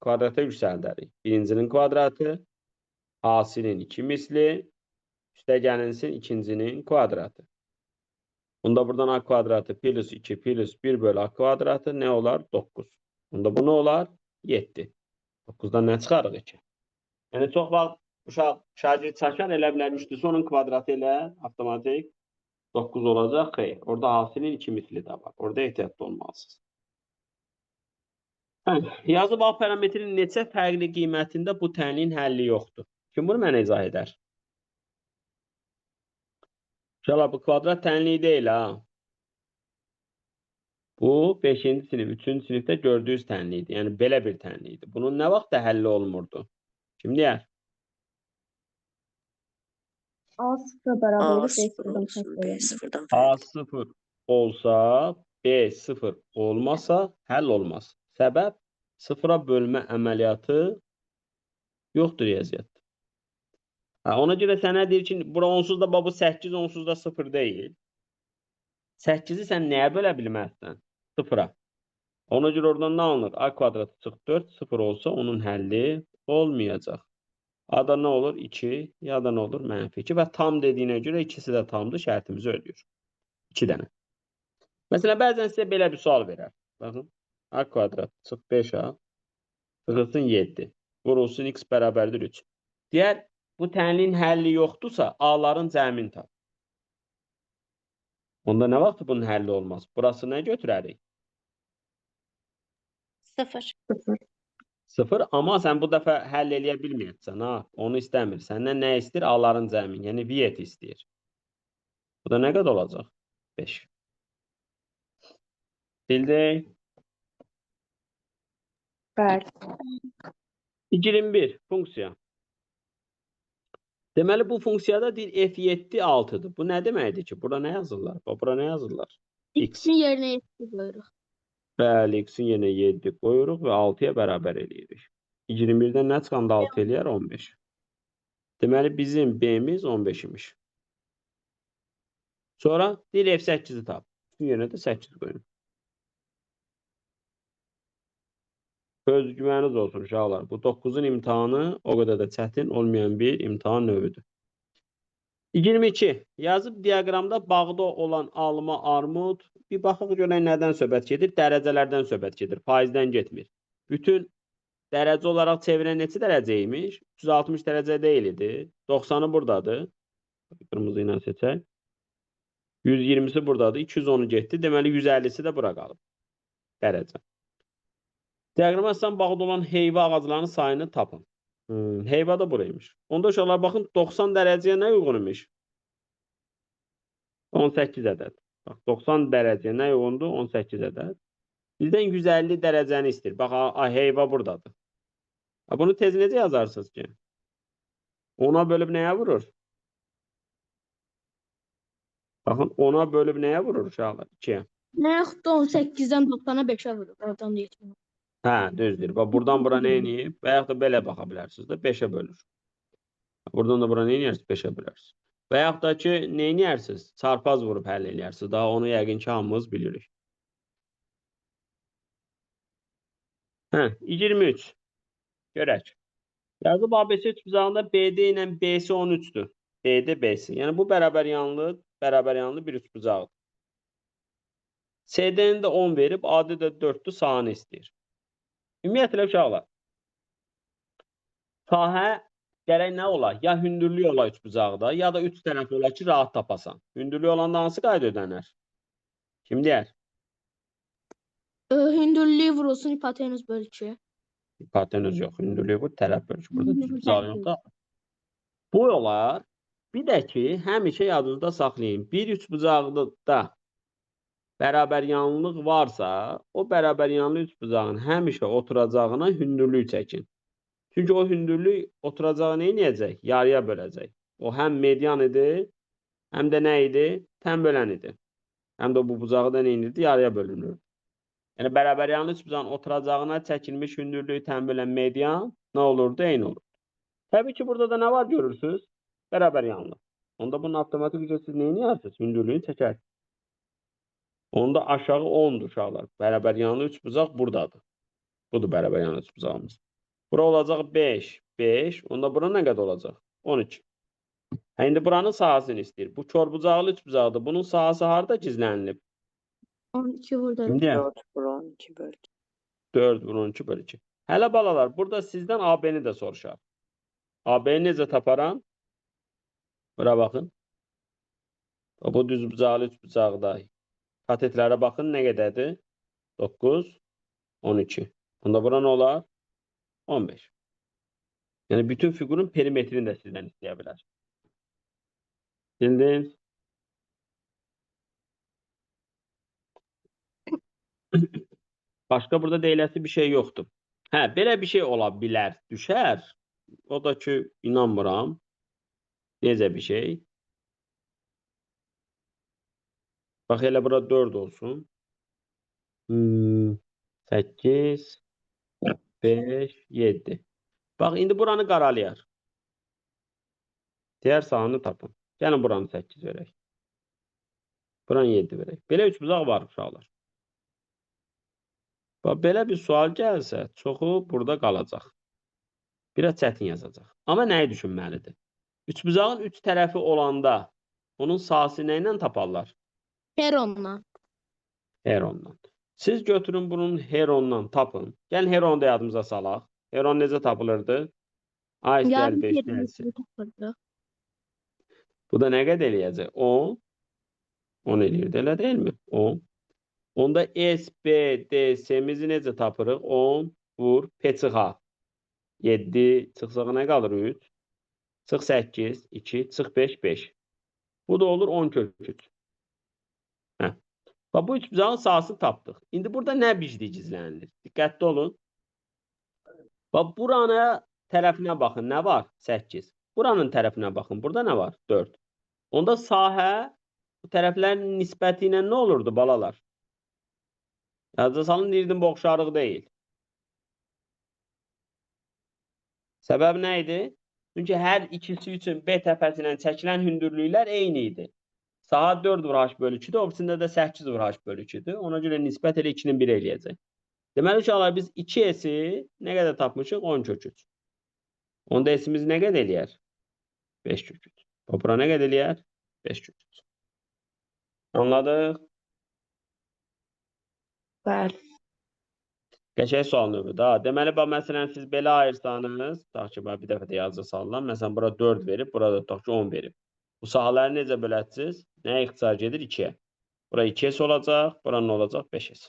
kvadrata yüksəldərik. Birincinin kvadratı, hasilin 2 misli, üstəgəlinsin ikincinin kvadratı. Bunda buradan A kvadratı plus 2 plus 1 bölü A kvadratı nə olar? 9. Bunda bu nə olar? 7. 9'dan nə çıxarıq 2? Yəni çox vaxt uşaq şagird çəkər, elə bilər üstüsü onun kvadratı ilə avtomatik 9 olacaq. Xeyr. Orada hasilin 2 misli də var. Orada ehtiyatlı olmalısınız. Yazıb A parametrinin neçə fərqli qiymətində bu tənliyin həlli yoxdur. Kim bunu mənə izah edər? Uşaqlar, bu kvadrat tənliyi deyil ha. Bu 5-ci sinif, 3-cü sinifdə gördüyünüz tənliydi. Yəni belə bir tənliydi. Bunun nə vaxt da həlli olmurdu? Kim deyər? A sıfıra bərabər A olur, B sıfır sıfırdan olsun, fərqli B olur. sıfırdan A fərqli. 0 olsa, B 0 olmasa həll olmaz. Səbəb sıfıra bölmə əməliyyatı yoxdur riyaziyyatda. Ona görə sənə deyir ki, bura onsuz da bu 8, onsuz da 0 deyil. 8'i sən nəyə bölə bilməzsən? 0'a. Ona görə oradan nə alınır? A kvadratı çıx 4, 0 olsa onun həlli olmayacaq. A-da nə olur? 2, ya da nə olur? -2 və tam dediyinə görə ikisi də tamdır, şərtimizi ödəyir. 2 dənə. Məsələn, bəzən sizə belə bir sual verər. Baxın, A kvadrat çıx 5A, çıxılsın 7, vurulsun x bərabərdir 3. Deyər, bu tənliyin həlli yoxdursa, A-ların cəmini tap. Onda nə vaxt bunun həlli olmaz? Burası nə götürərik? 0. 0, amma sən bu dəfə həll eləyə bilməyəcəksən, ha? Onu istəmir. Səndən nə istəyir? A-ların cəmini, yəni viet istəyir. Bu da nə qədər olacaq? 5. Bildik. Bəli. 21 funksiya. Deməli, bu funksiyada deyir f7 6'dır. Bu nə deməkdir ki? Burada nə yazırlar? Bura nə yazırlar? X'in yerinə 7 qoyuruq. Bəli, x-in yerinə 7 qoyuruq və 6'ya bərabər eləyirik. 21'dən nə çıxanda 6 eləyər? 15. Deməli, bizim B-miz 15 imiş. Sonra deyir f8'i tap. X-in yerinə də 8 qoyun. Öz güvəniniz olsun uşaqlar. Bu 9'un imtihanı o qədər də çətin olmayan bir imtihan növüdür. 22. Yazıb diaqramda bağda olan alma, armud. Bir baxaq görək nədən söhbət gedir? Dərəcələrdən söhbət gedir. Faizdən getmir. Bütün dərəcə olaraq çevirən neçə dərəcə imiş? 360 dərəcə deyil idi. 90'ı buradadır. Qırmızı ilə seçək. 120'si buradadır. 210'u getdi. Deməli 150'si də bura qalıb. Dərəcə. Diaqrama əsasən bağda olan heyva ağaclarının sayını tapın. Heyva da buraymış. Onda uşaqlar baxın 90 dərəcəyə nə uyğun imiş? 18 ədəd. Bax, 90 dərəcə nə yoğundur? 18 ədəd. Bizdən 150 dərəcəni istəyir. Bax, heyva buradadır. Bunu tez necə yazarsınız ki? 10'a bölüb nəyə vurur? Baxın, 10'a bölüb nəyə vurur uşaqlar? 2'yə. Nə yaxud da 18-dən 90-a 5-ə vurur. Oradan da yetmir. Hə, düzdür. Bax, buradan bura nə eləyib? Və yaxud da belə baxa bilərsiniz də 5'ə bölür. Buradan da bura nə eləyərsiniz? 5'ə bölərsiniz. Və yaxud da ki, nə eləyərsiniz? Çarpaz vurub həll eləyərsiniz. Daha onu yəqin ki, hamımız bilirik. Hə, 23. Görək. Yazıb ABC üçbucağında BD ilə BC 13'dür. BD BC. Yəni bu bərabər yanlı bir üçbucaqdır. CD'nin də 10 verib, AD də 4'dür, sahəni istəyir. Ümumiyyətlə uşaqlar, sahə gərək nə ola? Ya hündürlük ola üçbucaqda, ya da üç tərəf ola ki, rahat tapasan. Hündürlük olanda hansı qayda ödənər? Kim deyər? Hündürlüyü vurulsun hipotenüs bölü 2. Hipotenüs yox, hündürlük bu tərəf bölür. Burada üçbucaq yoxdur. Bu olar. Bir də ki, həmişə yadınızda saxlayın. Bir üçbucaqda bərabər yanlılıq varsa, o bərabər yanlı üçbucağın həmişə oturacağına hündürlük çəkin. Çünki o hündürlük oturacağı nə edəcək? Yarıya böləcək. O həm median idi, həm də nə idi? Tən bölən idi. Həm də bu bucağı da nə edirdi? Yarıya bölünür. Yəni bərabər yanlı üçbucağın oturacağına çəkilmiş hündürlüyü tən bölən median nə olurdu? Eyni olur. Təbii ki, burada da nə var görürsünüz? Bərabər yanlı. Onda bunun avtomatik üzrə siz nə edirsiniz? Hündürlüyünü çəkər. Onda aşağı 10'dur uşaqlar. Bərabər yanlı üçbucaq buradadır. Budur bərabər yanlı üçbucağımız. Bura olacaq 5, 5. Onda bura nə qədər olacaq? 12. İndi buranın sahəsini istəyir. Bu körbucaqlı üçbucaqdır. Bunun sahəsi harda gizlənilib? 12 burada. Şimdi 4 bölü 12 bölü 2. 4 bölü 12 bölü 2. Hələ balalar, burada sizdən AB-ni də soruşar. AB-ni necə taparam? Bura baxın. Bu düzbucaqlı üçbucaqda katetlərə baxın nə qədərdir? 9, 12. Onda bura nə olar? 15. Yəni bütün fiqurun perimetrini də sizdən istəyə bilər. Bildiniz? Başqa burada deyiləsi bir şey yoxdur. Hə, belə bir şey ola bilər, düşər. O da ki, inanmıram. Necə bir şey? Bax, elə bura 4 olsun. 8, 5, 7. Bax, indi buranı qaralayar. Diğer sahəni tapın. Gəlin buranı 8 verək. Buranı 7 verək. Belə üçbucaq var uşaqlar. Bax, belə bir sual gəlsə, çoxu burada qalacaq. Biraz çətin yazacaq. Amma nəyi düşünməlidir? Üçbucağın üç tərəfi olanda onun sahəsi nə ilə taparlar? Heronla. Herondan. Siz götürün bunun herondan tapın. Gəlin heronu da yadımıza salaq. Heron necə tapılırdı? A istəyər Yarım 5 yerini gəlsin. tapırdı. Bu da nə qədər eləyəcək? 10. 10 eləyirdi, elə deyilmi? 10. Onda S, B, D, S'mizi necə tapırıq? 10 vur P çıxa. 7 çıxsağı nə qalır? 3. Çıx 8, 2, çıx 5, 5. Bu da olur 10 kök 3. Hə. Bax, bu üçbucağın sahəsini tapdıq. İndi burada nə bicdi gizlənilir? Diqqətli olun. Bax, buranın tərəfinə baxın. Nə var? 8. Buranın tərəfinə baxın. Burada nə var? 4. Onda sahə bu tərəflərin nisbəti ilə nə olurdu balalar? Yadda salın, deyirdim, bu oxşarlıq deyil. Səbəb nə idi? Çünki hər ikisi üçün B təpəsi ilə çəkilən hündürlüklər eyni idi. Sahə 4 vur H bölü 2-dir, ofisində də 8 vur H bölü 2-dir. Ona görə nisbət elə 2-nin 1 eləyəcək. Deməli uşaqlar, biz 2S'i nə qədər tapmışıq? 10 kök 3. Onda S'imiz nə qədər eləyər? 5 kök 3. Bura nə qədər eləyər? 5 kök 3. Anladıq? Bəli. Qəşəng sual növüdür. Ha. Deməli, məsələn, siz belə ayırsanız, tutaq ki, bir dəfə də yazı salıram. Məsələn, bura 4 verib, burada tutaq ki, 10 verib. Bu sahələri necə böləcəksiniz? Nəyə ixtisar edir? 2-yə. Bura 2S olacaq, bura nə olacaq? 5S.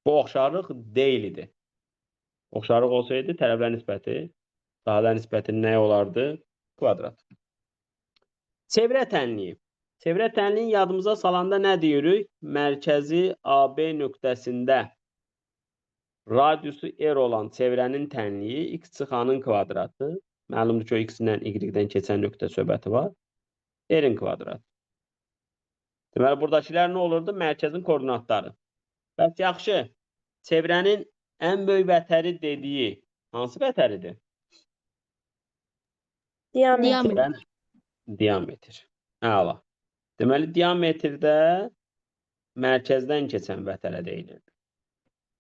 Bu oxşarlıq deyil idi. Oxşarlıq olsaydı, tərəflər nisbəti, sahələr nisbəti nə olardı? Kvadrat. Çevrə tənliyi. Çevrə tənliyin yadımıza salanda nə deyirik? Mərkəzi AB nöqtəsində radiusu R olan çevrənin tənliyi x çıx a-nın kvadratı. Məlumdur ki, o x-dən y-dən keçən nöqtə söhbəti var. R-in kvadratı. Deməli, buradakilər nə olurdu? Mərkəzin koordinatları. Bəs yaxşı, çevrənin ən böyük vətəri dediyi hansı vətəridir? Diametr. Diametr. Əla. Deməli, diametrdə mərkəzdən keçən vətərə deyilir.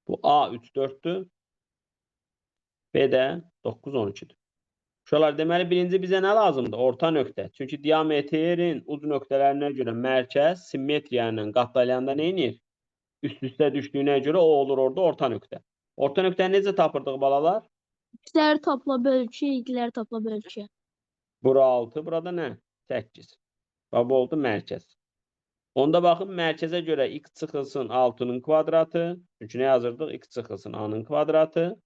Bu A 3-4'dür. B də 9-12'dir. Şuralar deməli, birinci bizə nə lazımdır? Orta nöqtə. Çünki diametrin uc nöqtələrinə görə mərkəz simmetriya ilə qatlayanda nə edir? Üst-üstə düşdüyünə görə o olur orada orta nöqtə. Orta nöqtəni necə tapırdıq balalar? X'ləri topla bölçü, y'ləri topla bölçü. Bura 6, burada nə? 8. Və bu oldu mərkəz. Onda baxın, mərkəzə görə x çıxılsın 6'nın kvadratı. Çünki nə yazırdıq? X çıxılsın a'-nın kvadratı.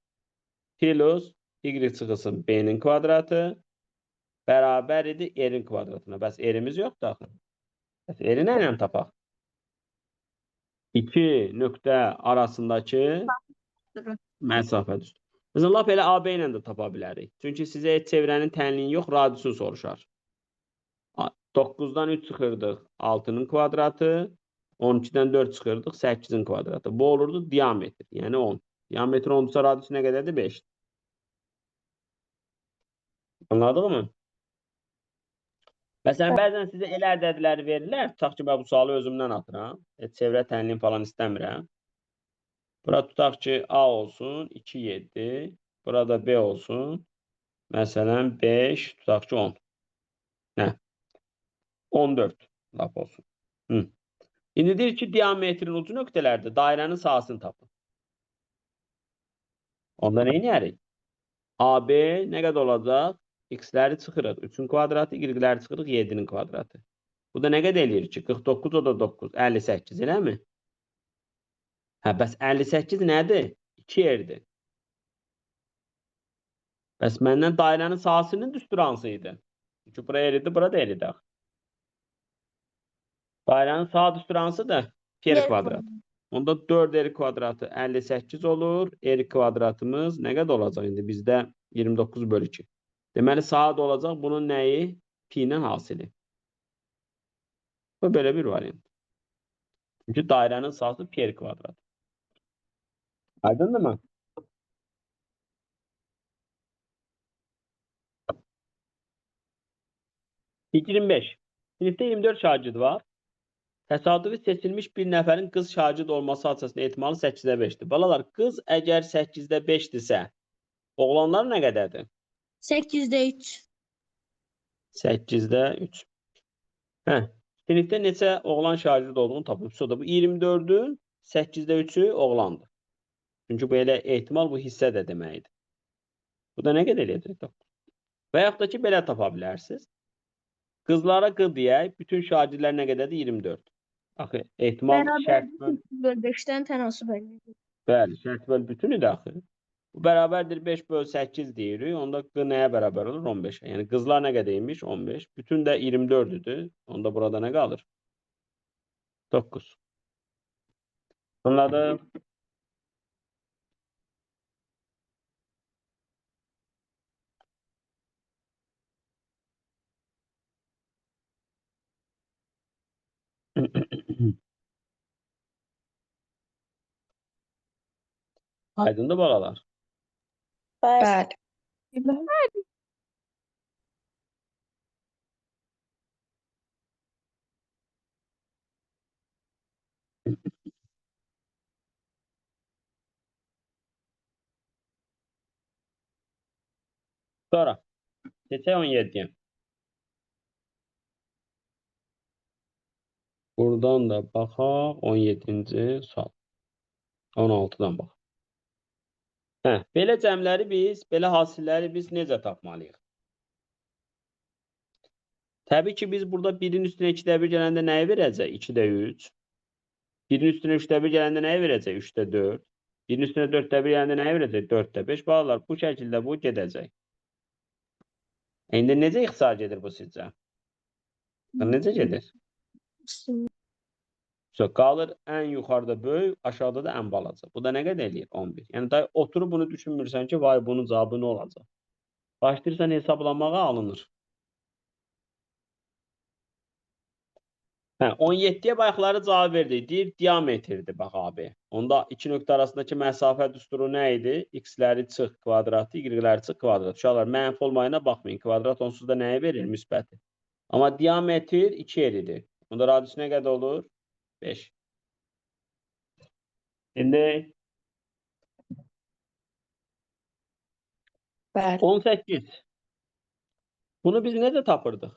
Plus y çıxılsın b'-nin kvadratı. Bərabər idi r-in kvadratına. Bəs r-imiz yoxdur axı. Bəs r-i nə ilə tapaq? İki nöqtə arasındakı məsafədir. Məsələn, lap elə AB ilə də tapa bilərik. Çünki sizə heç çevrənin tənliyi yox, radiusunu soruşar. 9'dan 3 çıxırdıq 6'nın kvadratı. 12'dən 4 çıxırdıq 8'in kvadratı. Bu olurdu diametr. Yəni 10. Diametr 10'dursa radiusu nə qədərdir? 5. Anladıq mı? Məsələn, bəzən sizə elə ədədləri verirlər. Tutaq ki, bu sualı özümdən atıram. Çevrə tənliyin falan istəmirəm. Bura tutaq ki, A olsun, 2, 7. Burada B olsun. Məsələn, 5, tutaq ki, 10. Nə? 14 lap olsun. İndi deyir ki, diametrin ucu nöqtələrdir. Dairənin sahəsini tapın. Onda nə edərik? AB nə qədər olacaq? X-ləri çıxırıq. 3'ün kvadratı, Y-ləri çıxırıq 7'nin kvadratı. Bu da nə qədər eləyir ki? 49, o da 9. 58, elə mi? Hə, bəs 58 nədir? 2 yerdir. Bəs məndən dairənin sahəsinin düstur hansı idi? Çünki bura eridi, bura da eridi. Dairənin sağ düstur hansıdır? Pi kvadrat. Onda 4r kvadratı 58 olur. R kvadratımız nə qədər olacaq indi? Bizdə 29/2. Deməli, saat olacaq bunun nəyi? Pi-nin hasili. Bu belə bir variant. Çünki dairənin sahəsi pi kvadrat. Aydındır mı? İlk 25. Sinifdə 24 şagird var. Təsadüfi seçilmiş bir nəfərin qız şagird olması açısından ehtimalı 8'də 5'dir. Balalar, qız əgər 8'də 5'dirsə, oğlanlar nə qədərdir? 8'də 3. 8'də 3. Hə. Sinifdə neçə oğlan şagird olduğunu tapın. Bu 24'ün 8'də 3'ü oğlandır. Çünki bu elə ehtimal bu hissə də deməkdir. Bu da nə qədər eləyəcək? Və yaxud da ki, belə tapa bilərsiniz. Qızlara qız deyək, bütün şagirdlər nə qədərdir? 24. Axı, ehtimal şərt böl 5'dən tənasüb edir. Bəli, şərt böl bütünü də axı. Bu bərabərdir 5/8 deyirik. Onda q nəyə bərabər olur? 15'ə. Yəni qızlar nə qədərmiş? 15. Bütün də 24 idi. Onda burada nə qalır? 9. Anladın? Aydındır balalar. Bəli. Sonra keçək 17'ye. Buradan da baxaq 17-ci sual. 16'dan bax. Hə, belə cəmləri biz, belə hasilləri biz necə tapmalıyıq? Təbii ki, biz burada 1'in üstünə 2'də 1 gələndə nəyi verəcək? 2'də 3. 1'in üstünə 3'də 1 gələndə nəyi verəcək? 3'də 4. 1'in üstünə 4'də 1 gələndə nəyi verəcək? 4'də 5. Balalar, bu şəkildə bu gedəcək. İndi necə ixtisar gedir bu sizcə? Necə gedir? Qalır ən yuxarıda böyük, aşağıda da ən balaca. Bu da nə qədər eləyir? 11. Yəni da oturub bunu düşünmürsən ki, vay bunun cavabı nə olacaq? Başlayırsan hesablamağa alınır. Hə, 17-yə bayaqları cavab verdik. Deyir, diametrdir bax abi. Onda iki nöqtə arasındakı məsafə düsturu nə idi? X-ləri çıx kvadratı, Y-ləri çıx kvadrat. Uşaqlar, mənfi olmayına baxmayın. Kvadrat onsuz da nəyə verir? Müsbəti. Amma diametr 2 elidir. Onda radius nə qədər olur? 5. İndi Bəli. 18. Bunu biz necə tapırdıq?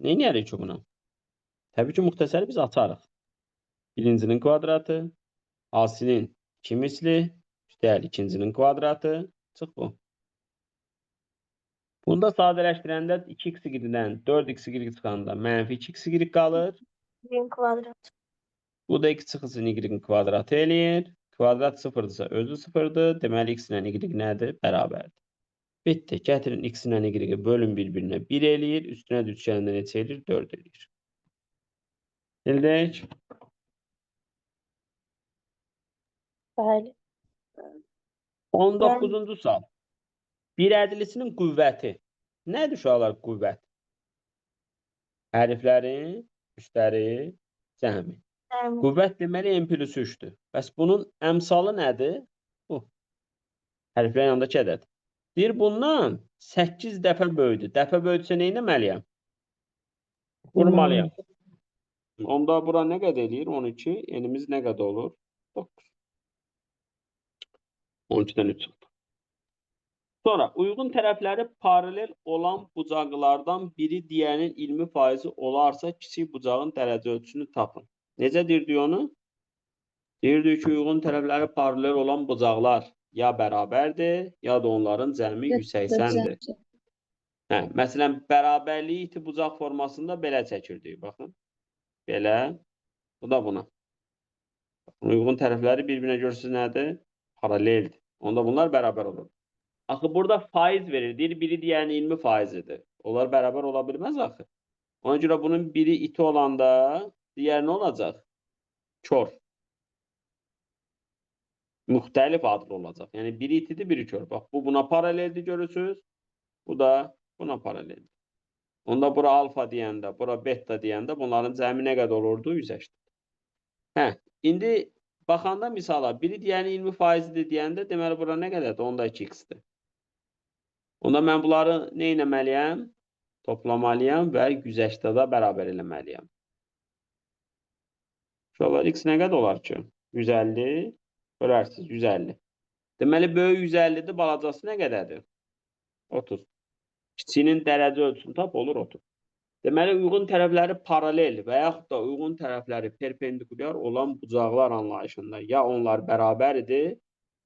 Neyniyərik ki buna? Təbii ki, müxtəsəri biz açarıq. Birincinin kvadratı, asinin 2 misli, üstəlik ikincinin kvadratı, çıx bu. Bunda sadələşdirəndə 2x y-dən 4x y çıxanda mənfi 2x y qalır. 1 kvadrat. Bu da x çıxısın y-in kvadratı eləyir. Kvadrat sıfırdırsa özü sıfırdır. Deməli, x ilə y nədir? Bərabərdir. Bitti. Gətirin x ilə y bölün bir-birinə 1 eləyir. Üstünə düşəndə neçə eləyir? 4 eləyir. Bildik. Bəli. 19-cu sual. Bir ədlisinin qüvvəti. Nədir uşaqlar qüvvət? Hərflərin üstləri cəmi. Qüvvət deməli n plus 3-dür. Bəs bunun əmsalı nədir? Bu. Hərflərin yanındakı ədəd. Deyir, bundan 8 dəfə böyüdür. Dəfə böyüdürsə nə etməliyəm? Vurmalıyam. Onda bura nə qədər eləyir? 12. Enimiz nə qədər olur? 9. 12-dən 3 çıxdı. Sonra, uyğun tərəfləri paralel olan bucaqlardan biri digərinin 20% olarsa, kiçik bucağın dərəcə ölçüsünü tapın. Necə deyirdik onu? Deyirdik ki, uyğun tərəfləri paralel olan bucaqlar ya bərabərdir, ya da onların cəmi 180-dir. Hə, məsələn, bərabərliyi iti bucaq formasında belə çəkirdik. Baxın. Belə. Bu da buna. Uyğun tərəfləri bir-birinə görürsünüz nədir? Paraleldir. Onda bunlar bərabər olur. Axı, burada faiz verir. Deyir, biri digərinin 20%-dir. Onlar bərabər ola bilməz axı. Ona görə bunun biri iti olanda, digər nə olacaq? Kör. Müxtəlif adlı olacaq. Yəni, biri itidir, biri kör. Bax, bu buna paraleldir görürsünüz. Bu da buna paraleldir. Onda bura alfa deyəndə, bura beta deyəndə bunların cəmi nə qədər olurdu? 180. Hə, indi baxanda misala, biri digərinin 20%-dir deyəndə, deməli, bura nə qədərdir? Onda 2x-dir. Onda mən bunları nə etməliyəm? Toplamalıyam və 180-də bərabər eləməliyəm. Şuralar x nə qədər olar ki? 150 bölərsiniz, 150. Deməli, böyük 150-dir, balacası nə qədərdir? 30. Kiçiyinin dərəcə ölçüsünü tap, olur 30. Deməli, uyğun tərəfləri paralel və yaxud da uyğun tərəfləri perpendikulyar olan bucaqlar anlayışında ya onlar bərabər idi,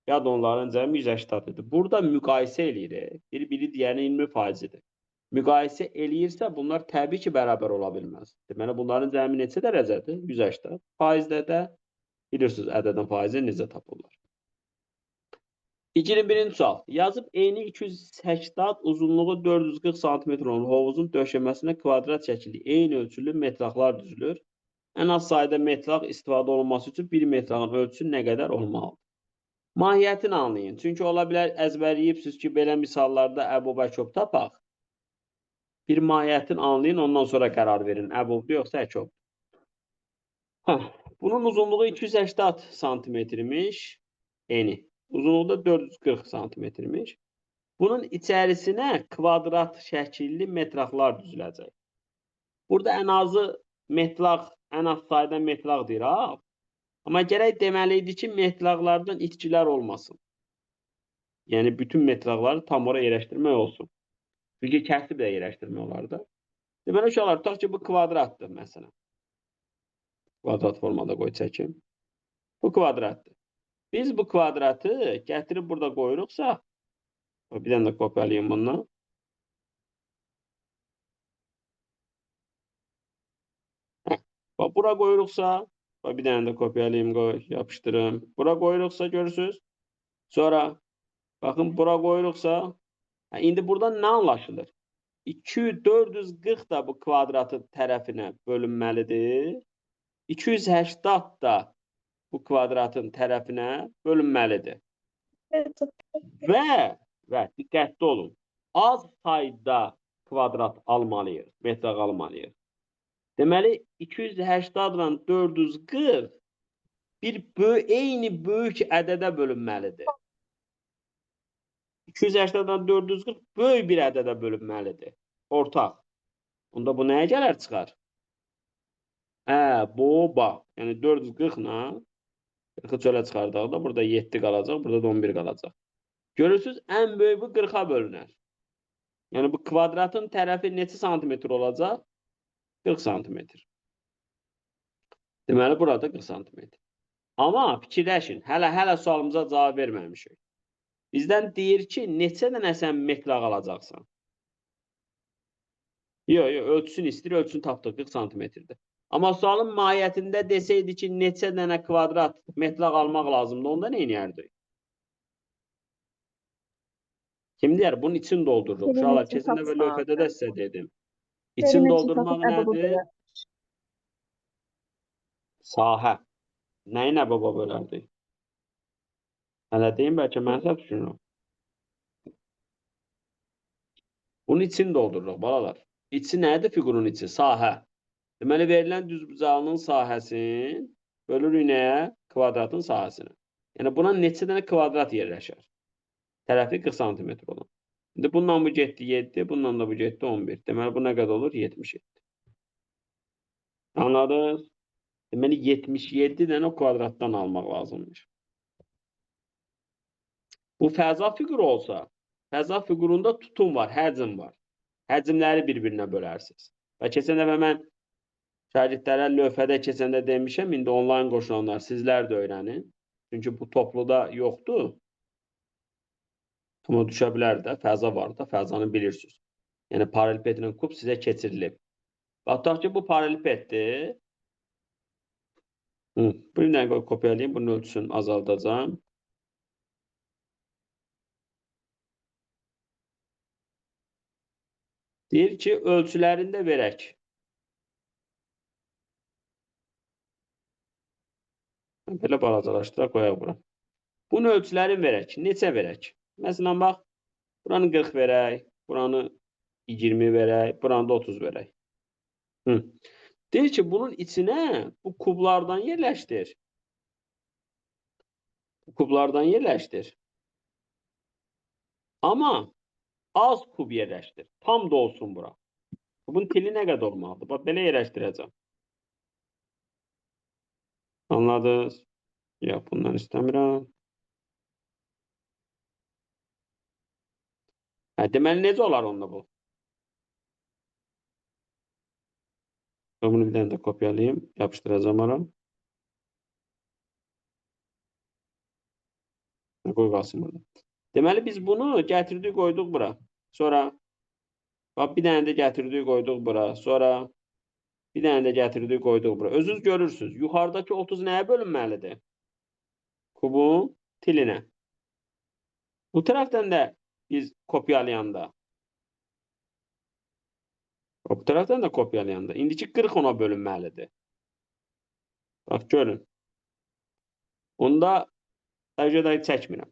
ya da onların cəmi 180-dir. Burada müqayisə eləyir. Biri digərinin 20%-dir. Müqayisə eləyirsə, bunlar təbii ki, bərabər ola bilməz. Deməli, bunların cəmi neçə dərəcədir? 180. Faizdə də bilirsiniz, ədədin faizi necə tapılır. 21-ci sual. Yazıb eni 280, uzunluğu 440 cm olan hovuzun döşəməsinə kvadrat şəkilli eyni ölçülü metraqlar düzülür. Ən az sayda metraq istifadə olunması üçün 1 metraqın ölçüsü nə qədər olmalıdır? Mahiyyətini anlayın. Çünki ola bilər əzbərləyibsiniz ki, belə misallarda əbub əkob tapaq. Bir mahiyyətini anlayın, ondan sonra qərar verin. Əbubdur yoxsa əkob. Bunun uzunluğu 280 santimetrmiş. Eni. Uzunluğu da 440 santimetrmiş. Bunun içərisinə kvadrat şəkilli metraqlar düzüləcək. Burada ən azı metraq, ən az sayda metraq deyir. Amma gərək deməli idi ki, metraqlardan itkilər olmasın. Yəni, bütün metraqları tam oraya yerləşdirmək olsun. Çünki kəsib də yerləşdirmək olar da. Deməli, uşaqlar, tutaq ki, bu kvadratdır, məsələn. Kvadrat formada qoy çəkim. Bu kvadratdır. Biz bu kvadratı gətirib burada qoyuruqsa, bir dənə də kopyalayayım bundan. Bura qoyuruqsa, bir dənə də kopyalayayım, yapışdırım. Bura qoyuruqsa, görürsünüz. Sonra, baxın, bura qoyuruqsa, indi buradan nə anlaşılır? 440 da bu kvadratın tərəfinə bölünməlidir. 280 da bu kvadratın tərəfinə bölünməlidir. Evet. Və diqqətli olun. Az sayda kvadrat almalıyıq, metraq almalıyıq. Deməli 280 ilə 440 eyni böyük ədədə bölünməlidir. 280-dan 440 böyük bir ədədə bölünməlidir. Ortaq. Onda bu nəyə gələr çıxar? Bu bax. Yəni 440-la 40-ı çölə çıxardığında burada 7 qalacaq, burada da 11 qalacaq. Görürsünüz, ən böyük bu 40-a bölünər. Yəni bu kvadratın tərəfi neçə santimetr olacaq? 40 santimetr. Deməli burada 40 santimetr. Amma fikirləşin, hələ sualımıza cavab verməmişik. Bizdən deyir ki, neçə dənə sən metraq alacaqsan? Yox, ölçüsünü istəyir, ölçüsünü tapdıq, 40 santimetrdir. Amma sualın mahiyyətində desəydi ki, neçə dənə kvadrat metraq almaq lazımdır, onda nə edərdik? Kim deyər? Bunun için doldururuq. Uşaqlar, keçən dəfə lövhədə də sizə dedim. İçin doldurmaq nədir? Sahə. Nəyi nə baba bölərdik? Hələ deyim, bəlkə mən səhv düşünürəm. Bunun için doldururuq, balalar. İçi nədir fiqurun içi? Sahə. Deməli, verilən düzbucağının sahəsini bölürük nəyə? Kvadratın sahəsini. Yəni, buna neçə dənə kvadrat yerləşər? Tərəfi 40 cm olan. İndi bundan bu getdi 7, bundan da bu getdi 11. Deməli, bu nə qədər olur? 77. Anladınız? Deməli, 77 dənə kvadratdan almaq lazımdır. Bu fəza fiquru olsa, fəza fiqurunda tutum var, həcm var. Həcmləri bir-birinə bölərsiniz. Və keçən dəfə mən şagirdlərə lövhədə keçəndə demişəm, indi onlayn qoşulanlar sizlər də öyrənin. Çünki bu topluda yoxdur. Amma düşə bilər də, fəza var da, fəzanı bilirsiniz. Yəni, paralelipedlə kub sizə keçirilib. Baxdaq ki, bu paralelipeddir. Bir dənə kopyalayayım, bunun ölçüsünü azaldacağım. Deyir ki, ölçülərində verək. Belə balacalaşdıraq, qoyaq bura. Bunun ölçülərini verək. Neçə verək? Məsələn, bax, buranı 40 verək, buranı 20 verək, buranı da 30 verək. Deyir ki, bunun içinə bu kublardan yerləşdir. Bu kublardan yerləşdir. Amma az kub yerləşdir. Tam da olsun bura. Kubun tili nə qədər olmalıdır? Bax, belə yerləşdirəcəm. Anladınız? Yox, bundan istəmirəm. Deməli, necə olar onda bu? Bunu bir dənə də kopyalayayım, yapışdıracağım ara. Qoy qalsın burada. Deməli, biz bunu gətirdik, qoyduq bura. Sonra, bax, bir dənə də gətirdik, qoyduq bura. Sonra, bir dənə də gətirdik, qoyduq bura. Özünüz görürsünüz. Yuxarıdakı 30 nəyə bölünməlidir? Kubun tilinə. Bu tərəfdən də biz kopyalayanda. Bu tərəfdən də kopyalayanda. İndiki 40 ona bölünməlidir. Bax, görün. Onda dəyəcək çəkmirəm.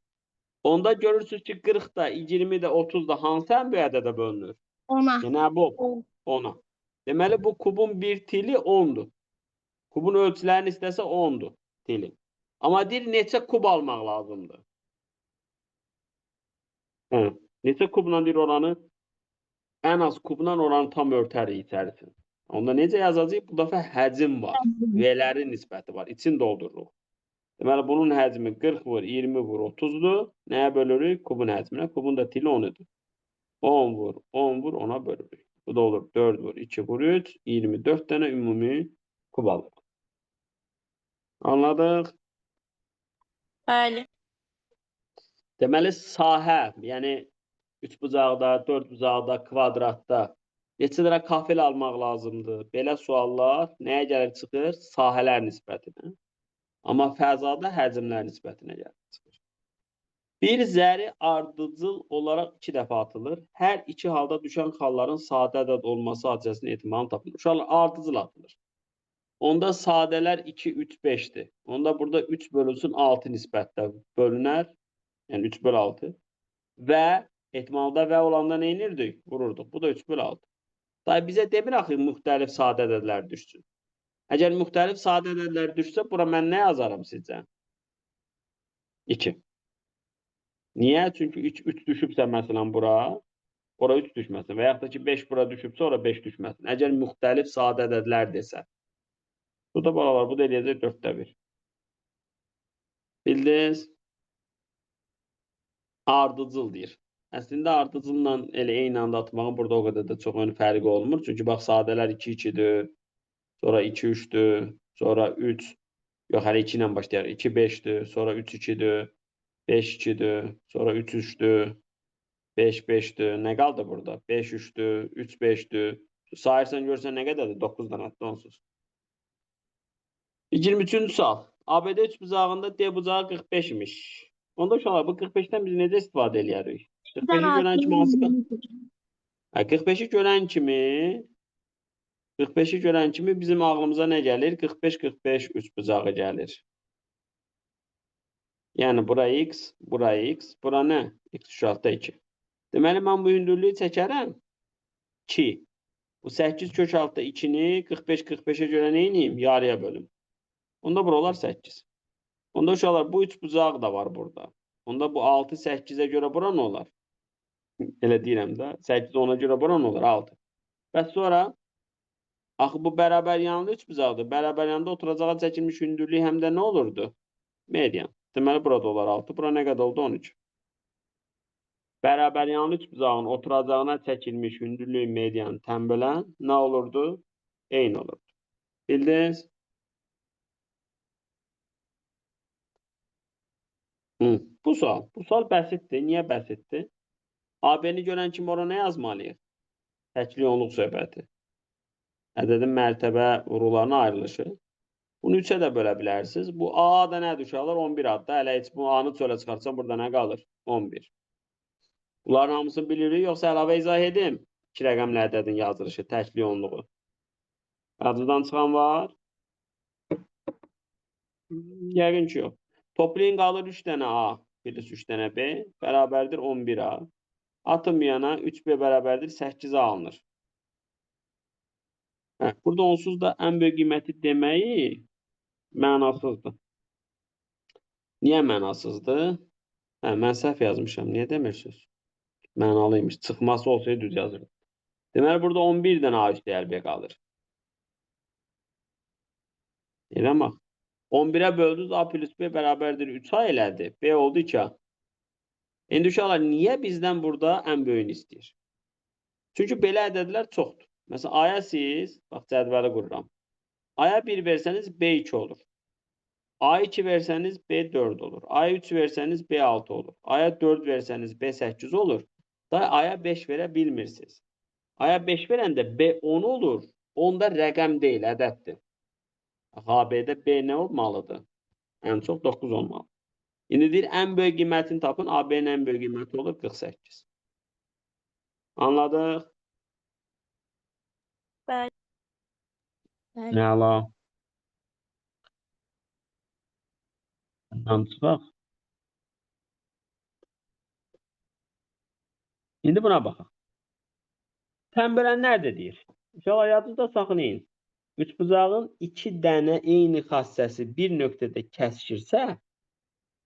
Onda görürsünüz ki, 40 da, 20 də, 30 da hansı ən böyük ədədə bölünür? 10-a. Yəni, bu 10-a. Deməli, bu kubun bir tili 10'dur. Kubun ölçülərini istəsə 10'dur tili. Amma deyir, neçə kub almaq lazımdır? Neçə kubla deyir oranı? Ən az kubla oranı tam örtərik içərisini. Onda necə yazacaq? Bu dəfə həcm var. V'lərin nisbəti var. İçin doldururuq. Deməli, bunun həcmi 40 vur, 20 vur, 30'dur. Nəyə bölürük? Kubun həcminə. Kubun da tili 10'udur. 10 vur, 10 vur, 10'a bölürük. Bu da olur 4 vur, 2 vur, 3, 24 dənə ümumi kub alır. Anladıq? Bəli. Deməli, sahə, yəni 3 bucaqda, 4 bucaqda, kvadratda neçə dənə kafel almaq lazımdır? Belə suallar nəyə gəlir çıxır? Sahələr nisbətinə. Amma fəzada həcmlər nisbətinə gəlir çıxır. Bir zəri ardıcıl olaraq 2 dəfə atılır. Hər iki halda düşən xalların sadə ədəd olması hadisəsinin ehtimalını tapın. Uşaqlar ardıcıl atılır. Onda sadələr 2, 3, 5'dir. Onda burada 3 bölünsün 6 nisbətdə bölünər. Yəni 3 bölü 6. Və ehtimalda və olanda nə edirdik? Vururduq. Bu da 3 bölü 6. Daha bizə demir axı müxtəlif sadə ədədlər düşsün. Əgər müxtəlif sadə ədədlər düşsə, bura mən nə yazaram sizcə? 2. Niyə? Çünki 3 düşübsə məsələn bura 3 düşməsin. Və yaxud da ki 5 bura düşübsə, ora 5 düşməsin. Əgər müxtəlif sadə ədədlər desə. Bu da balalar, bu da eləyəcək 4də 1. Bildiniz? Ardıcıl deyir. Əslində ardıcılla elə eyni anda atmağın burada o qədər də çox ön fərqi olmur. Çünki bax sadələr 2, 2'dir. Sonra 2, 3'dür. Sonra 3. Yox, hələ 2 ilə başlayaq. 2, 5'dir. Sonra 3, 2'dir. 5, 2'dir. Sonra 3, 3'dür. 5, 5'dir. Nə qaldı burada? 5, 3'dür. 3, 5'dir. Sayırsan görsən nə qədərdir? 9 dənədir, onsuz. 23-cü sual. ABD 3 buzağında D bucağı 45 imiş. Onda uşaqlar bu 45'dən biz necə istifadə edirik? 45'i görən kimi hansı? 45'i görən kimi 45'i görən kimi bizim ağlımıza nə gəlir? 45, 45, 3 bucağı gəlir. Yəni bura x, bura x, bura nə? X uşaqda 2. Deməli, mən bu hündürlüyü çəkərəm. 2. Bu 8 kök altda 2'ni 45, 45'e görə neyiniyim? Yarıya bölüm. Onda bura olar 8. Onda uşaqlar bu 3 bucaq da var burada. Onda bu 6, 8'e görə bura nə olar? Elə deyirəm də. 8, 10'a görə bura nə olar? 6. Və sonra axı bu bərabər yanlı 3 bucaqdır. Bərabər yanında oturacağa çəkilmiş hündürlük həm də nə olurdu? Median. Deməli burada olar 6. Bura nə qədər oldu? 13. Bərabər yanlı 3 bucağın oturacağına çəkilmiş hündürlük median tənbələn nə olurdu? Eyni olurdu. Bildiniz? Bu sual bəsitdir. Niyə bəsitdir? AB-ni görən kimi ora nə yazmalıyıq? Təkli onluq söhbəti. Ədədin mərtəbə vurularına ayrılışı. Bunu 3'ə də bölə bilərsiniz. Bu A da nədir uşaqlar? 11 adda. Hələ heç bu A-nı çölə çıxartsam burada nə qalır? 11. Bunların hamısını bilirik, yoxsa əlavə izah edim? 2 rəqəmli ədədin yazılışı, təkli onluğu. Yadınızdan çıxan var? Yəqin ki yox. Toplayın qalır 3 dənə A, birisi 3 dənə B, bərabərdir 11A. Atın bir yana 3B bərabərdir 8A alınır. Burada onsuz da ən böyük qiyməti deməyi mənasızdır. Niyə mənasızdır? Mən səhv yazmışam. Niyə demirsiniz? Mənalıymış. Çıxması olsaydı düz yazırdım. Deməli, burada 11 dənə A üstə B qalır. Elə bax. 11'ə böldünüz A plus B bərabərdir 3A elədi. B oldu 2A. İndi uşaqlar, niyə bizdən burada ən böyüyünü istəyir? Çünki belə ədədlər çoxdur. Məsələn, A-ya siz, bax, cədvəli qururam. A-ya 1 versəniz B 2 olur. A-ya 2 versəniz B 4 olur. A-ya 3 versəniz B 6 olur. A-ya 4 versəniz B 8 olur. Da A-ya 5 verə bilmirsiniz. A-ya 5 verəndə B 10 olur. Onda rəqəm deyil, ədəddir. HB-də B nə olmalıdır? Ən çox 9 olmalı. İndi deyir, ən böyük qiymətini tapın. AB-nin ən böyük qiyməti olur 48. Anladıq? Bəli. Bəli. Məla. Çıxaq. İndi buna baxaq. Tənbələnlər də deyir. İnşallah yadınızda saxlayın. Üçbucağın 2 dənə eyni xassəsi bir nöqtədə kəsişirsə,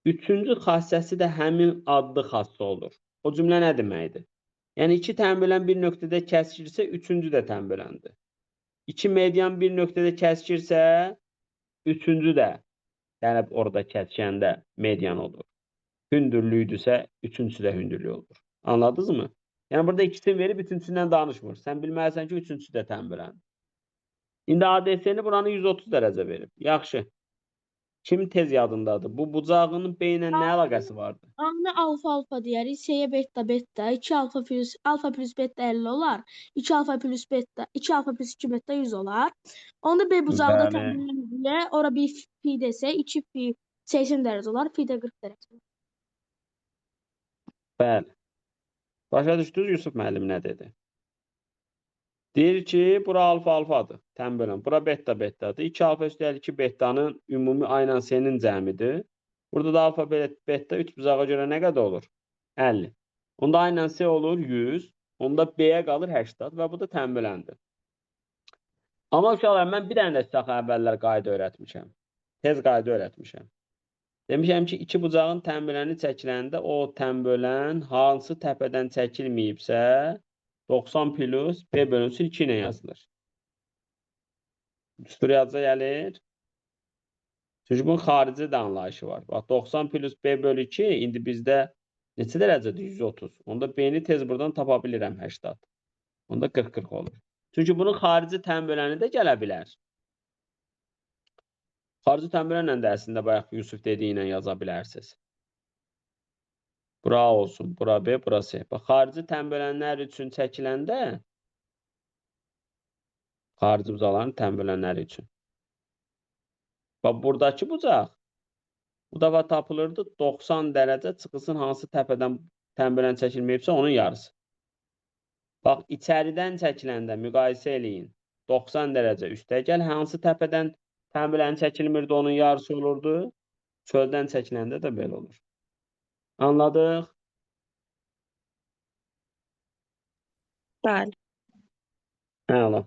üçüncü xassəsi də həmin adlı xassə olur. O cümlə nə deməkdir? Yəni 2 tənbələn bir nöqtədə kəsişirsə, üçüncü də tənbələndir. 2 median bir nöqtədə kəsişirsə, üçüncü də, yəni orada kəsişəndə median olur. Hündürlüyüdürsə, üçüncüsü də hündürlük olur. Anladınız mı? Yəni burada ikisini verib üçüncüsündən danışmır. Sən bilməlisən ki, üçüncüsü də tənbələndir. İndi ADS-ni buranı 130 dərəcə verib. Yaxşı. Kim tez yadındadır? Bu bucağının B ilə nə əlaqəsi vardı? A-nı alfa deyərik, C-yə beta beta, 2 alfa plus beta 50 olar. 2 alfa plus beta, 2 alfa plus 2 beta 100 olar. Onda B bucağında Bəli. təxminən ora bir fi desə, 2 fi 80 dərəcə olar, fi də 40 dərəcə olar. Bəli. Başa düşdünüz Yusuf müəllim nə dedi? Deyir ki, bura alfa alfadır. Tənbələn. Bura beta betadır. 2 alfa üstəlik 2 betanın ümumi A ilə C-nin cəmidir. Burada da alfa beta 3 bucağa görə nə qədər olur? 50. Onda A ilə C olur 100. Onda B-yə qalır 80 və bu da tənbələndir. Amma uşaqlar, mən bir dənə də sizə əvvəllər qayda öyrətmişəm. Tez qayda öyrətmişəm. Demişəm ki, iki bucağın tənböləni çəkiləndə o tənbölən hansı təpədən çəkilməyibsə 90 plus B bölünsün 2 ilə yazılır. Düstur yazıca gəlir. Çünki bunun xarici də anlayışı var. Bax, 90 plus B bölü 2 indi bizdə neçə dərəcədir? 130. Onda B-ni tez buradan tapa bilirəm 80. Onda 40-40 olur. Çünki bunun xarici tənböləni də gələ bilər. Xarici tənbölənlə də əslində bayaq Yusuf dediyi ilə yaza bilərsiniz. Bura A olsun, bura B, bura C. Bax, xarici tənbölənlər üçün çəkiləndə xarici bucaqların tənbölənləri üçün. Bax, buradakı bucaq bu da tapılırdı 90 dərəcə çıxılsın hansı təpədən tənbölən çəkilməyibsə onun yarısı. Bax, içəridən çəkiləndə müqayisə eləyin. 90 dərəcə üstə gəl, hansı təpədən tənbölən çəkilmirdi, onun yarısı olurdu. Çöldən çəkiləndə də belə olur. Anladıq? Bəli. Əla.